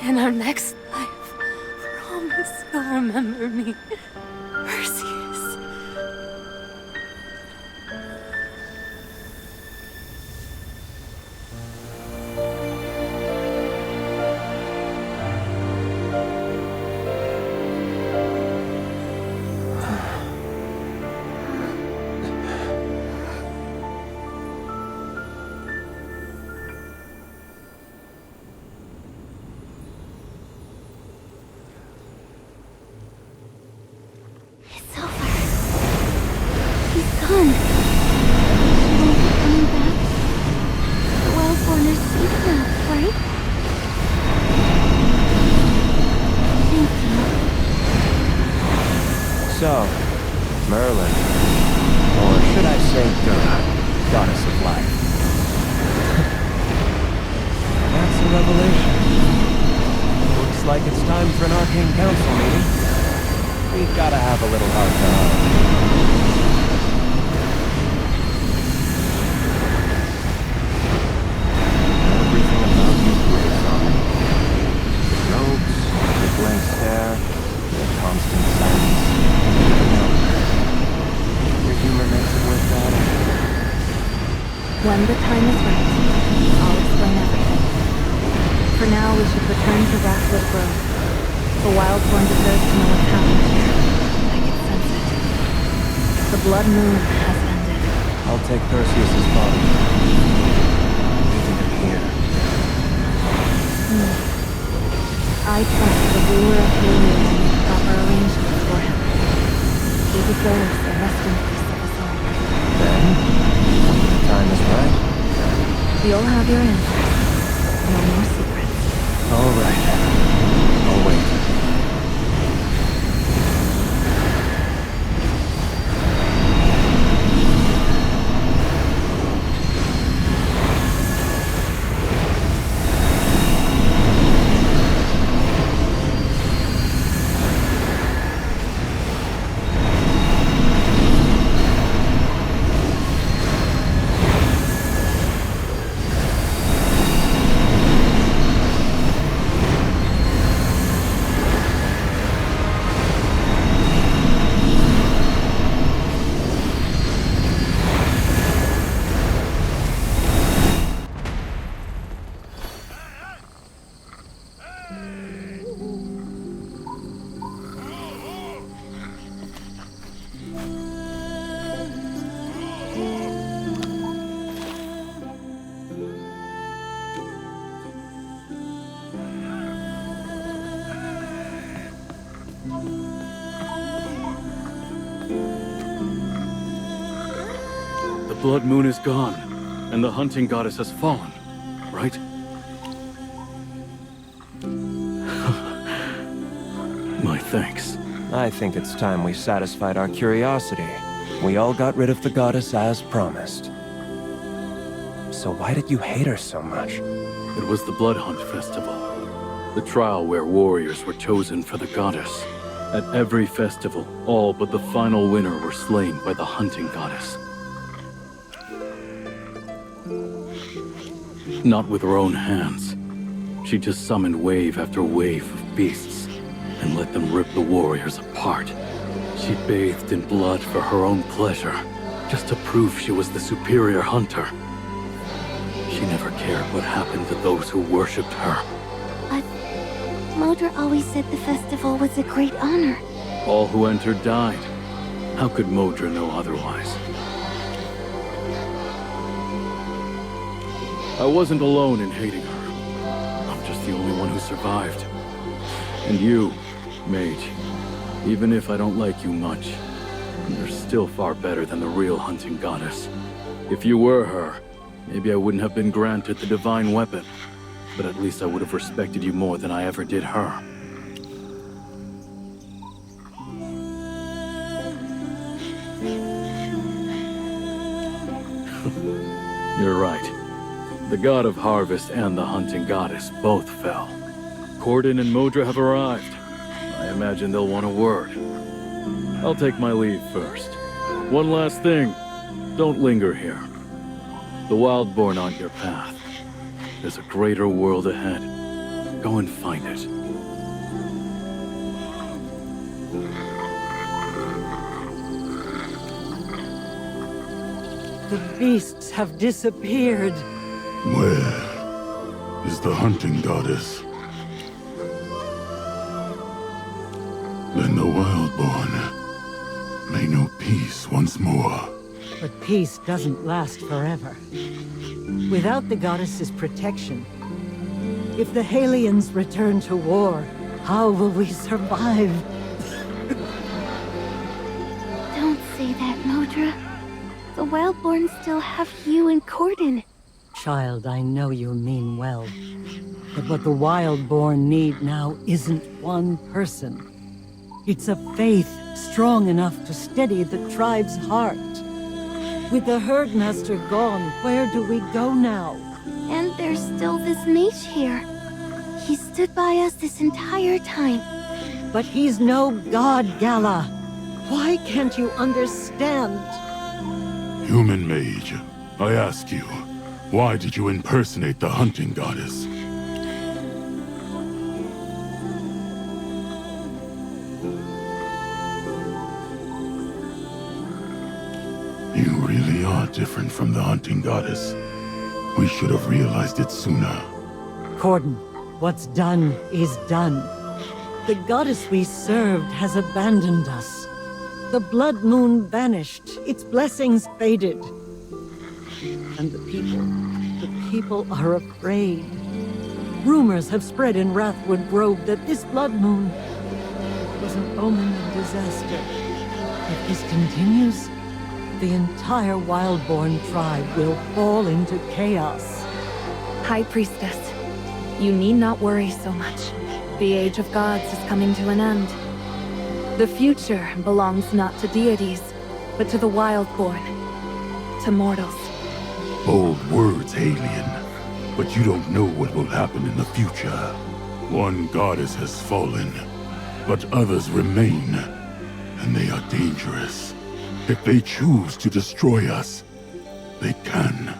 In our next life, promise you'll remember me, Perseus. So, Merlin, or should I say Dura, goddess of life, a revelation. Looks like it's time for an arcane council meeting. We've gotta have a little heart to heart. Everything about you weighs on me. The robes, the blank stare, the constant silence. Your humor makes it worth that. When the time is right, I'll explain everything. For now, we should return to Rathwood Grove. The Wildborn deserves to know what's happened here. I can sense it. The blood moon has ended. I'll take Perseus's body. Leaving him here. I trust the ruler of Helios to make proper arrangements for him. He deserves a resting place of his own. Then, when the time is right, you'll have your answers. No more secrets. all right. I'll wait. The blood moon is gone, and the hunting goddess has fallen, right? My thanks. I think it's time we satisfied our curiosity. We all got rid of the goddess as promised. So why did you hate her so much? It was the Blood Hunt Festival. The trial where warriors were chosen for the goddess. At every festival, all but the final winner were slain by the hunting goddess. Not with her own hands. She just summoned wave after wave of beasts and let them rip the warriors apart. She bathed in blood for her own pleasure, just to prove she was the superior hunter. She never cared what happened to those who worshipped her. But Modra always said the festival was a great honor. All who entered died. How could Modra know otherwise? I wasn't alone in hating her. I'm just the only one who survived. And you, Mage, even if I don't like you much, you're still far better than the real hunting goddess. If you were her, maybe I wouldn't have been granted the divine weapon, but at least I would have respected you more than I ever did her. You're right. The god of harvest and the hunting goddess both fell. Corden and Modra have arrived. I imagine they'll want a word. I'll take my leave first. One last thing. Don't linger here. The Wildborn aren't your path. There's a greater world ahead. Go and find it. The beasts have disappeared. Where is the hunting goddess? Then the Wildborn may know peace once more. But peace doesn't last forever. Without the goddess's protection, if the Halians return to war, how will we survive? Don't say that, Modra. The Wildborn still have you and Corden. Child, I know you mean well. But what the Wildborn need now isn't one person. It's a faith strong enough to steady the tribe's heart. With the Herdmaster gone, where do we go now? And there's still this mage here. He stood by us this entire time. But he's no god, Gala. Why can't you understand? Human mage, I ask you, why did you impersonate the hunting goddess? You really are different from the hunting goddess. We should have realized it sooner. Corden, what's done is done. The goddess we served has abandoned us. The blood moon vanished, its blessings faded. And the people are afraid. Rumors have spread in Wrathwood Grove that this blood moon was an omen of disaster. If this continues, the entire Wildborn tribe will fall into chaos. High Priestess, you need not worry so much. The Age of Gods is coming to an end. The future belongs not to deities, but to the Wildborn. To mortals. Bold words, Alien. But you don't know what will happen in the future. One goddess has fallen, but others remain. And they are dangerous. If they choose to destroy us, they can.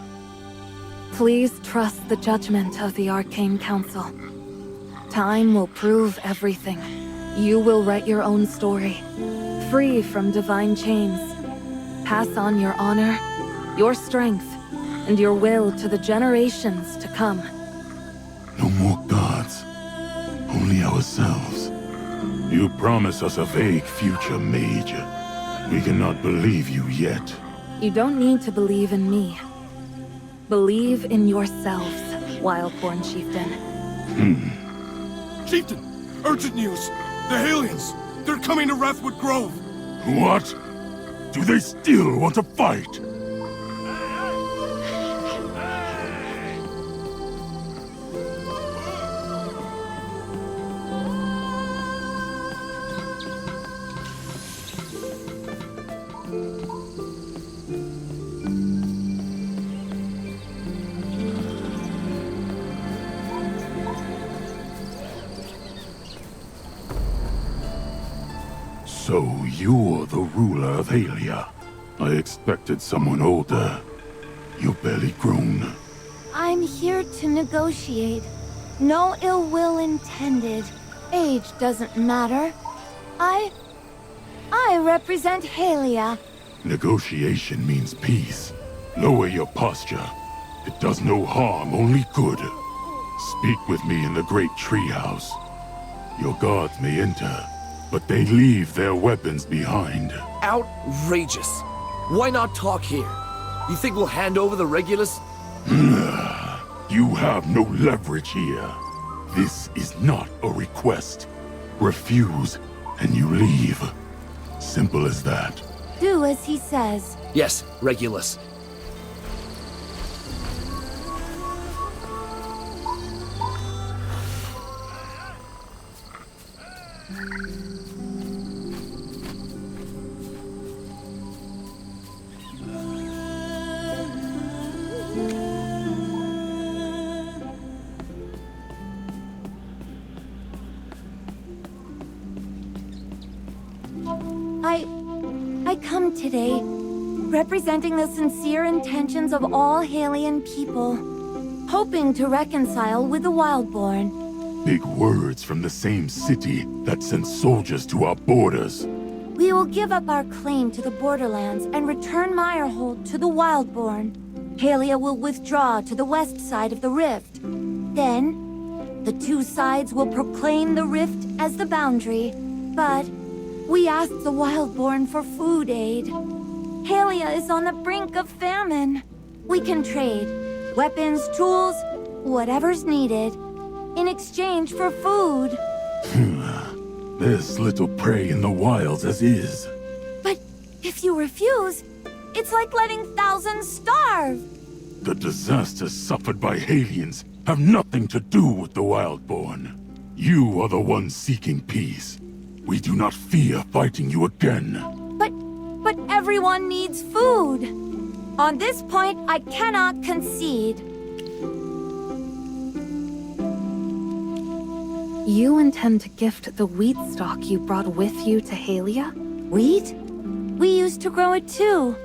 Please trust the judgment of the Arcane Council. Time will prove everything. You will write your own story, free from divine chains. Pass on your honor, your strength, and your will to the generations to come. No more gods. Only ourselves. You promise us a vague future, Mage. We cannot believe you yet. You don't need to believe in me. Believe in yourselves, Wildborn Chieftain. Chieftain! Urgent news! The aliens! They're coming to Wrathwood Grove! What? Do they still want to fight? So you're the ruler of Halia. I expected someone older. You're barely grown. I'm here to negotiate. No ill will intended. Age doesn't matter. I represent Halia. Negotiation means peace. Lower your posture. It does no harm, only good. Speak with me in the Great Treehouse. Your guards may enter, but they leave their weapons behind. Outrageous. Why not talk here? You think we'll hand over the Regulus? You have no leverage here. This is not a request. Refuse, and you leave. Simple as that. Do as he says. Yes, Regulus. I come today, representing the sincere intentions of all Halian people, hoping to reconcile with the Wildborn. Big words from the same city that sent soldiers to our borders. We will give up our claim to the borderlands and return Meyerhold to the Wildborn. Halia will withdraw to the west side of the rift. Then, the two sides will proclaim the rift as the boundary, but we ask the Wildborn for food aid. Halia is on the brink of famine. We can trade weapons, tools, whatever's needed, in exchange for food. There's little prey in the wilds as is. But if you refuse, it's like letting thousands starve. The disasters suffered by Halians have nothing to do with the Wildborn. You are the one seeking peace. We do not fear fighting you again. But everyone needs food. On this point, I cannot concede. You intend to gift the wheat stalk you brought with you to Halia? Wheat? We used to grow it too.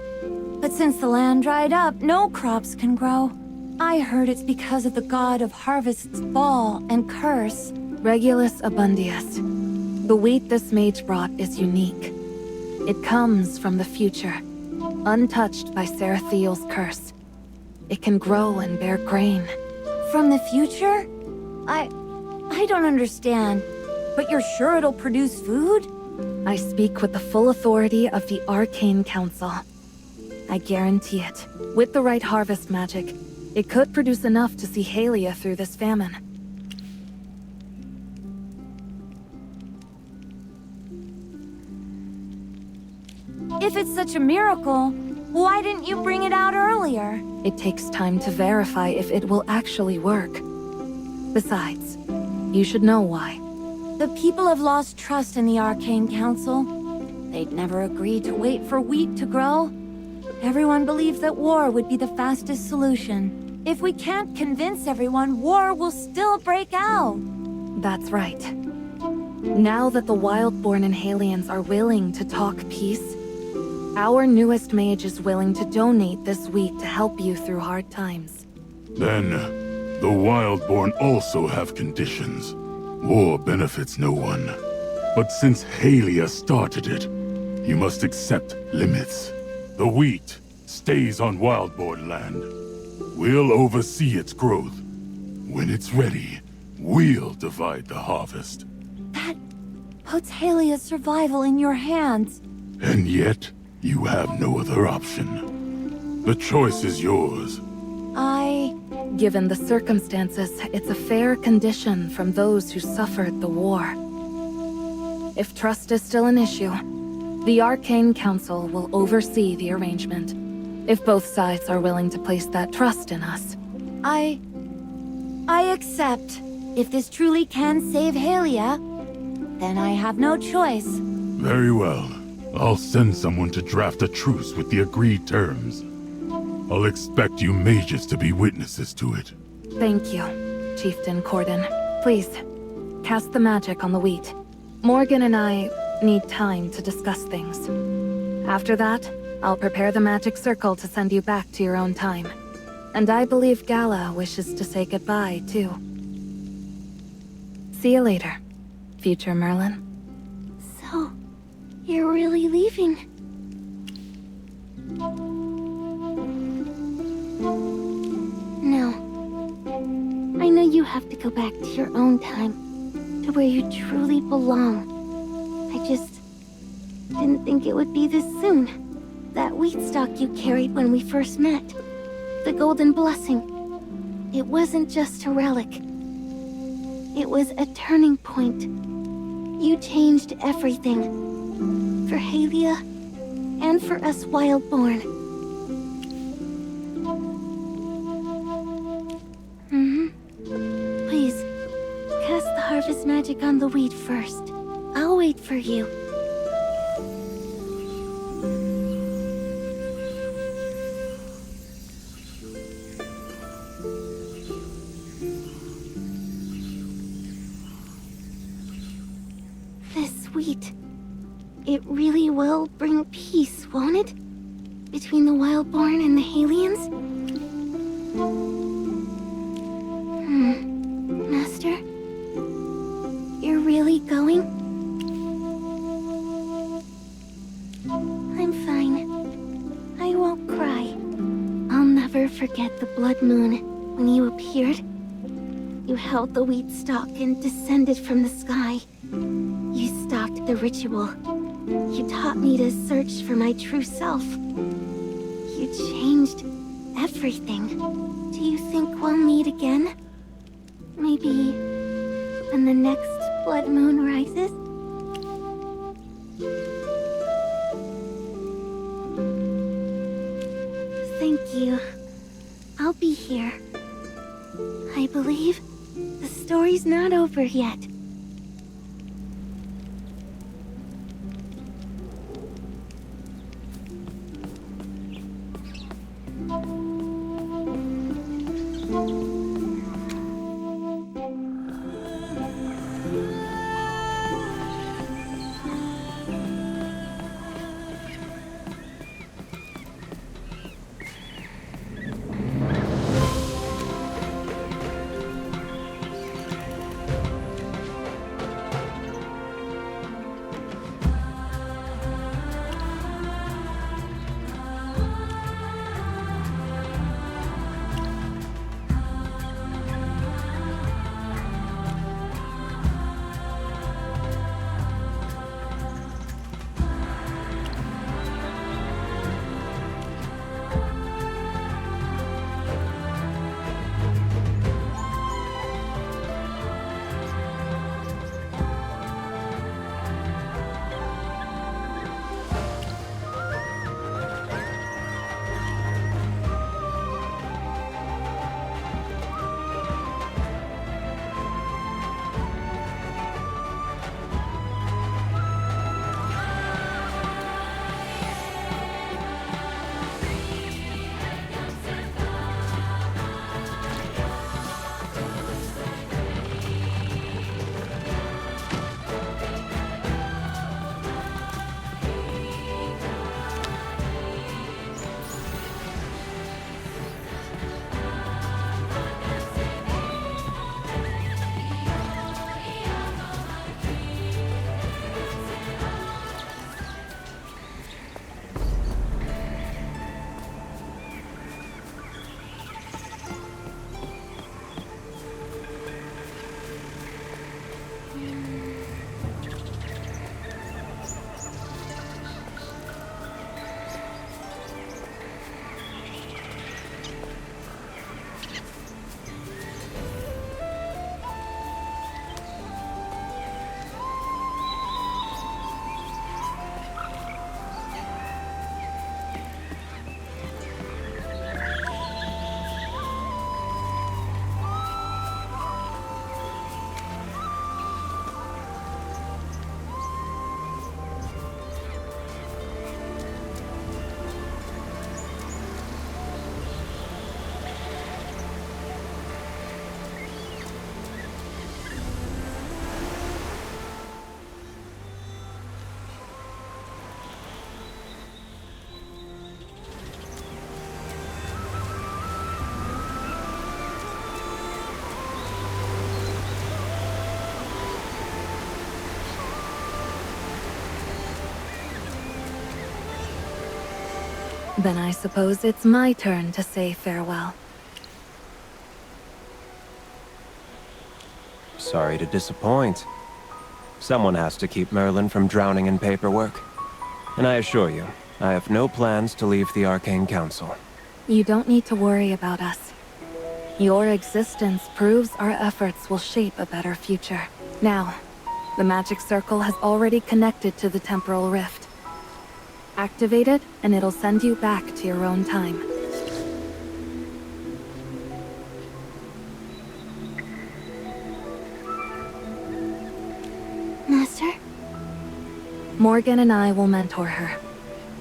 But since the land dried up, no crops can grow. I heard it's because of the god of harvest's fall and curse. Regulus abundius. The wheat this mage brought is unique. It comes from the future, untouched by Sarathiel's curse. It can grow and bear grain. From the future? I don't understand. But you're sure it'll produce food? I speak with the full authority of the Arcane Council. I guarantee it. With the right harvest magic, it could produce enough to see Halia through this famine. If it's such a miracle, why didn't you bring it out earlier? It takes time to verify if it will actually work. Besides, you should know why. The people have lost trust in the Arcane Council. They'd never agree to wait for wheat to grow. Everyone believes that war would be the fastest solution. If we can't convince everyone, war will still break out. That's right. Now that the Wildborn and Halians are willing to talk peace, our newest mage is willing to donate this wheat to help you through hard times. Then, the Wildborn also have conditions. War benefits no one. But since Halia started it, you must accept limits. The wheat stays on Wildborn land. We'll oversee its growth. When it's ready, we'll divide the harvest. That puts Halia's survival in your hands. And yet, you have no other option. The choice is yours. Given the circumstances, it's a fair condition from those who suffered the war. If trust is still an issue, the Arcane Council will oversee the arrangement. If both sides are willing to place that trust in us. I accept. If this truly can save Halia, then I have no choice. Very well. I'll send someone to draft a truce with the agreed terms. I'll expect you mages to be witnesses to it. Thank you, Chieftain Corden. Please, cast the magic on the wheat. Morgan and I need time to discuss things. After that, I'll prepare the magic circle to send you back to your own time. And I believe Gala wishes to say goodbye, too. See you later, future Merlin. So, you're really leaving? No. I know you have to go back to your own time, to where you truly belong. I just didn't think it would be this soon. That wheat stalk you carried when we first met. The Golden Blessing. It wasn't just a relic. It was a turning point. You changed everything. For Halia, and for us Wildborn. Please, cast the harvest magic on the wheat first. I'll wait for you. This wheat, it really will bring peace, won't it? Between the Wildborn and the Halians? Master? You're really going? I'm fine. I won't cry. I'll never forget the blood moon when you appeared. You held the wheat stalk and descended from the sky. You stopped the ritual. You taught me to search for my true self. You changed everything. Do you think we'll meet again? Maybe when the next blood moon rises? Thank you. I'll be here. I believe the story's not over yet. Then I suppose it's my turn to say farewell. Sorry to disappoint. Someone has to keep Merlin from drowning in paperwork. And I assure you, I have no plans to leave the Arcane Council. You don't need to worry about us. Your existence proves our efforts will shape a better future. Now, the magic circle has already connected to the temporal rift. Activate it, and it'll send you back to your own time. Master? Morgan and I will mentor her.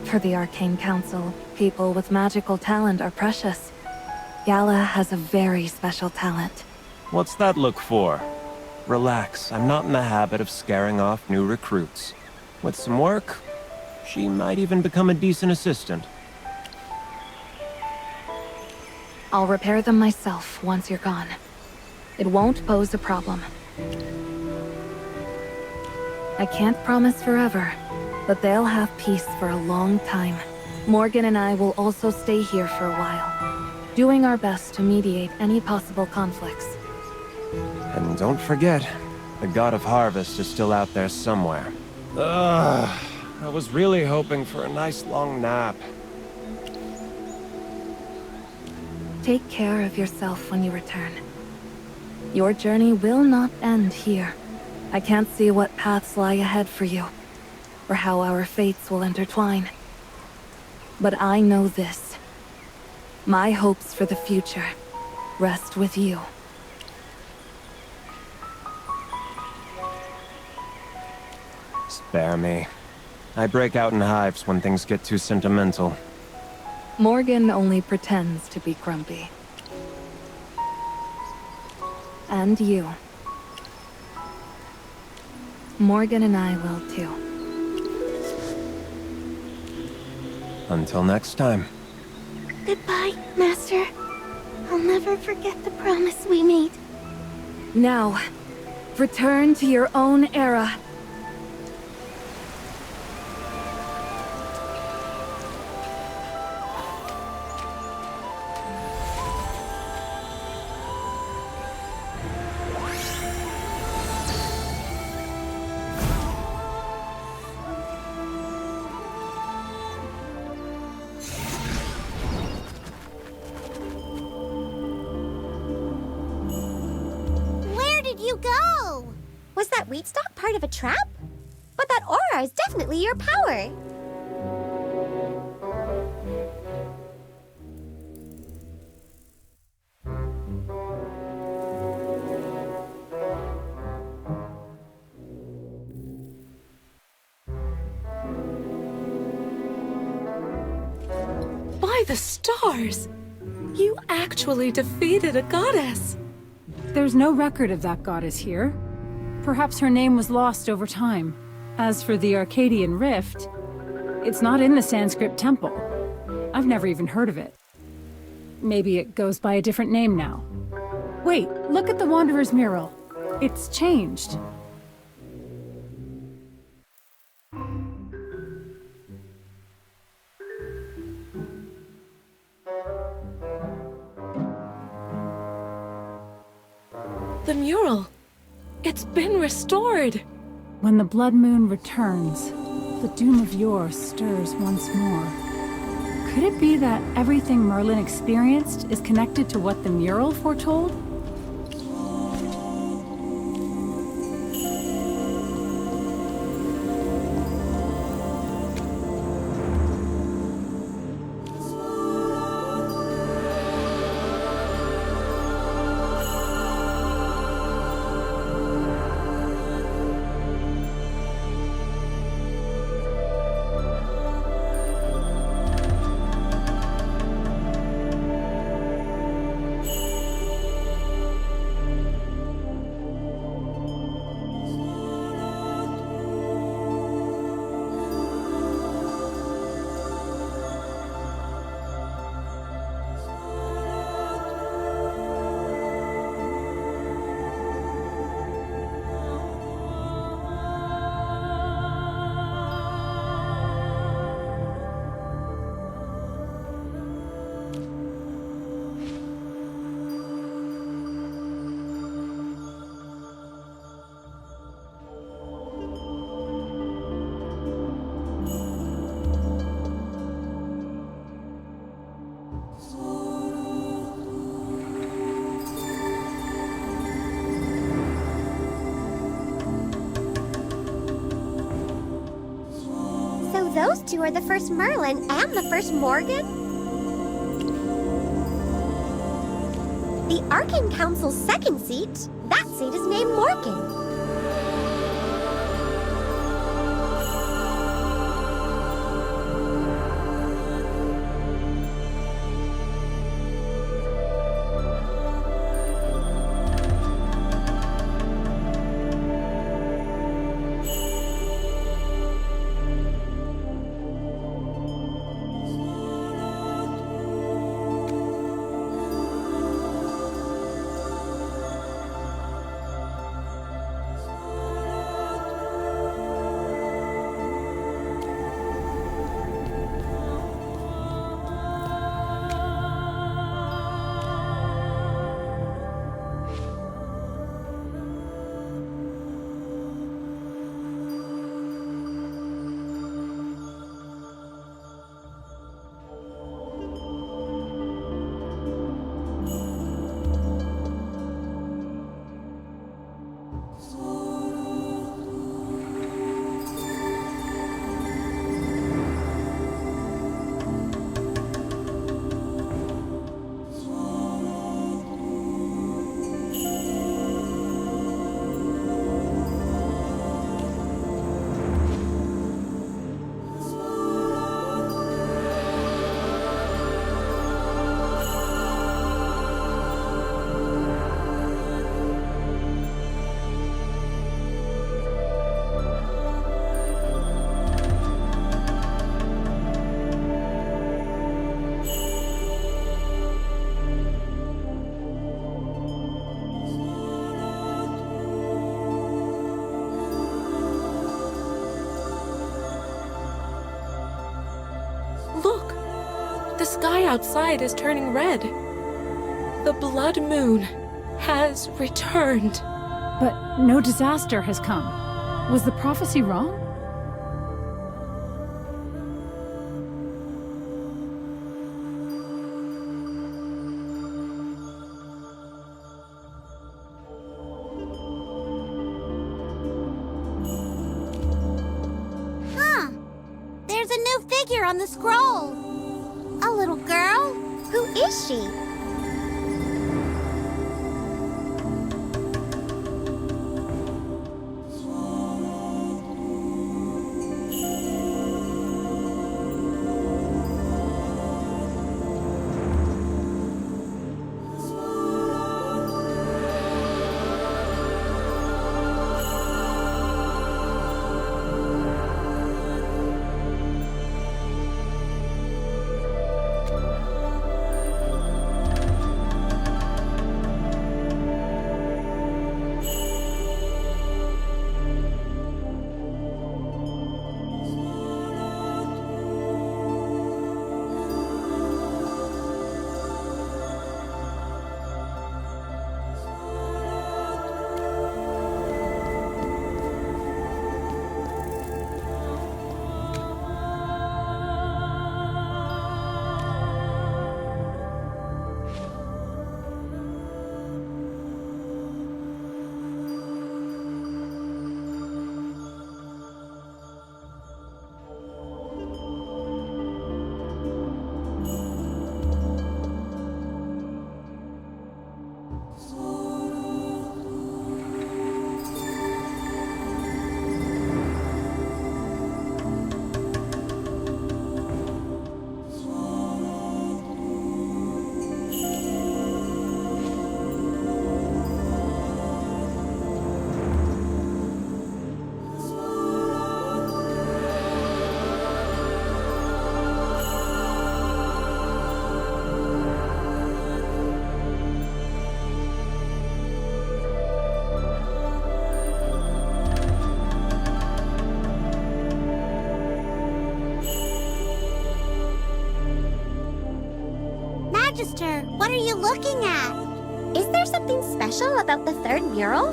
For the Arcane Council, people with magical talent are precious. Gala has a very special talent. What's that look for? Relax, I'm not in the habit of scaring off new recruits. With some work, she might even become a decent assistant. I'll repair them myself once you're gone. It won't pose a problem. I can't promise forever, but they'll have peace for a long time. Morgan and I will also stay here for a while, doing our best to mediate any possible conflicts. And don't forget, the God of Harvest is still out there somewhere. Ugh, I was really hoping for a nice long nap. Take care of yourself when you return. Your journey will not end here. I can't see what paths lie ahead for you, or how our fates will intertwine. But I know this. My hopes for the future rest with you. Spare me. I break out in hives when things get too sentimental. Morgan only pretends to be grumpy. And you. Morgan and I will too. Until next time. Goodbye, Master. I'll never forget the promise we made. Now, return to your own era. Was that wheat stalk part of a trap? But that aura is definitely your power. By the stars! You actually defeated a goddess! There's no record of that goddess here. Perhaps her name was lost over time. As for the Arcadian Rift, it's not in the Sanskrit temple. I've never even heard of it. Maybe it goes by a different name now. Wait, look at the Wanderer's mural. It's changed. The mural. It's been restored! When the blood moon returns, the doom of yore stirs once more. Could it be that everything Merlin experienced is connected to what the mural foretold? those two are the first Merlin and the first Morgan? The Arcane Council's second seat, that seat is named Morgan. Look! The sky outside is turning red. The blood moon has returned. But no disaster has come. Was the prophecy wrong? There's a new figure on the scroll. A little girl? Who is she? Magister, what are you looking at? Is there something special about the third mural?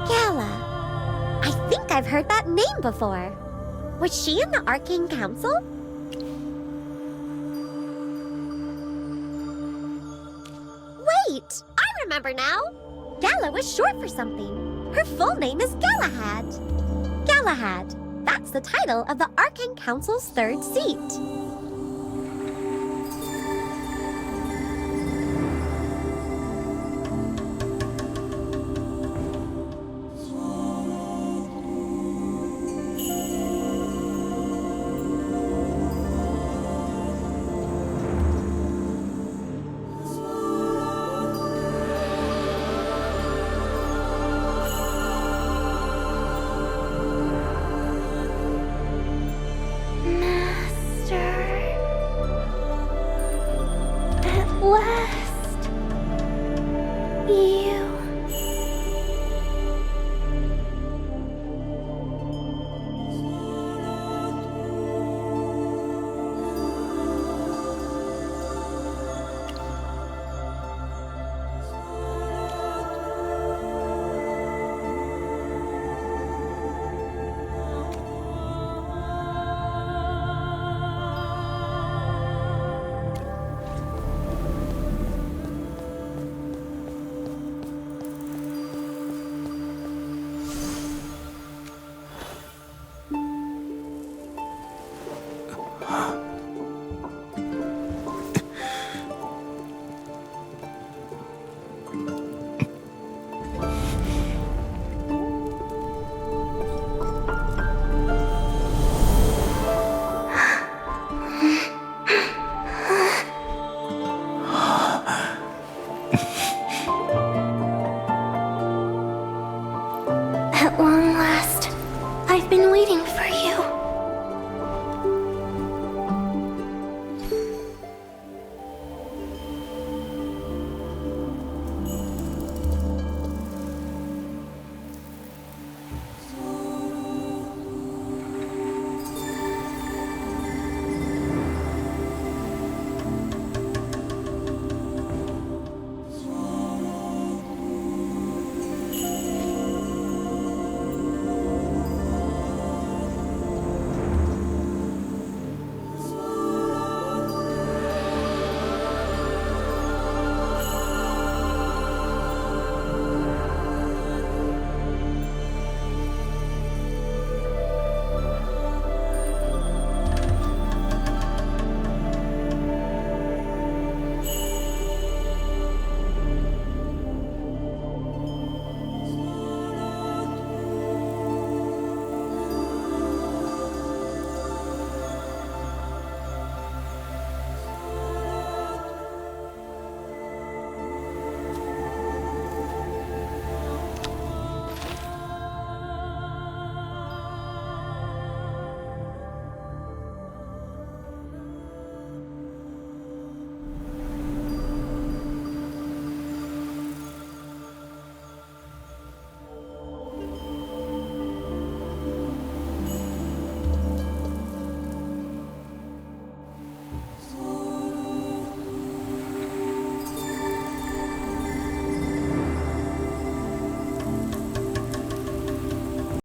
Gala. I think I've heard that name before. Was she in the Arcane Council? remember now. Gala was short for something. Her full name is Galahad. Galahad. That's the title of the Arcane Council's third seat.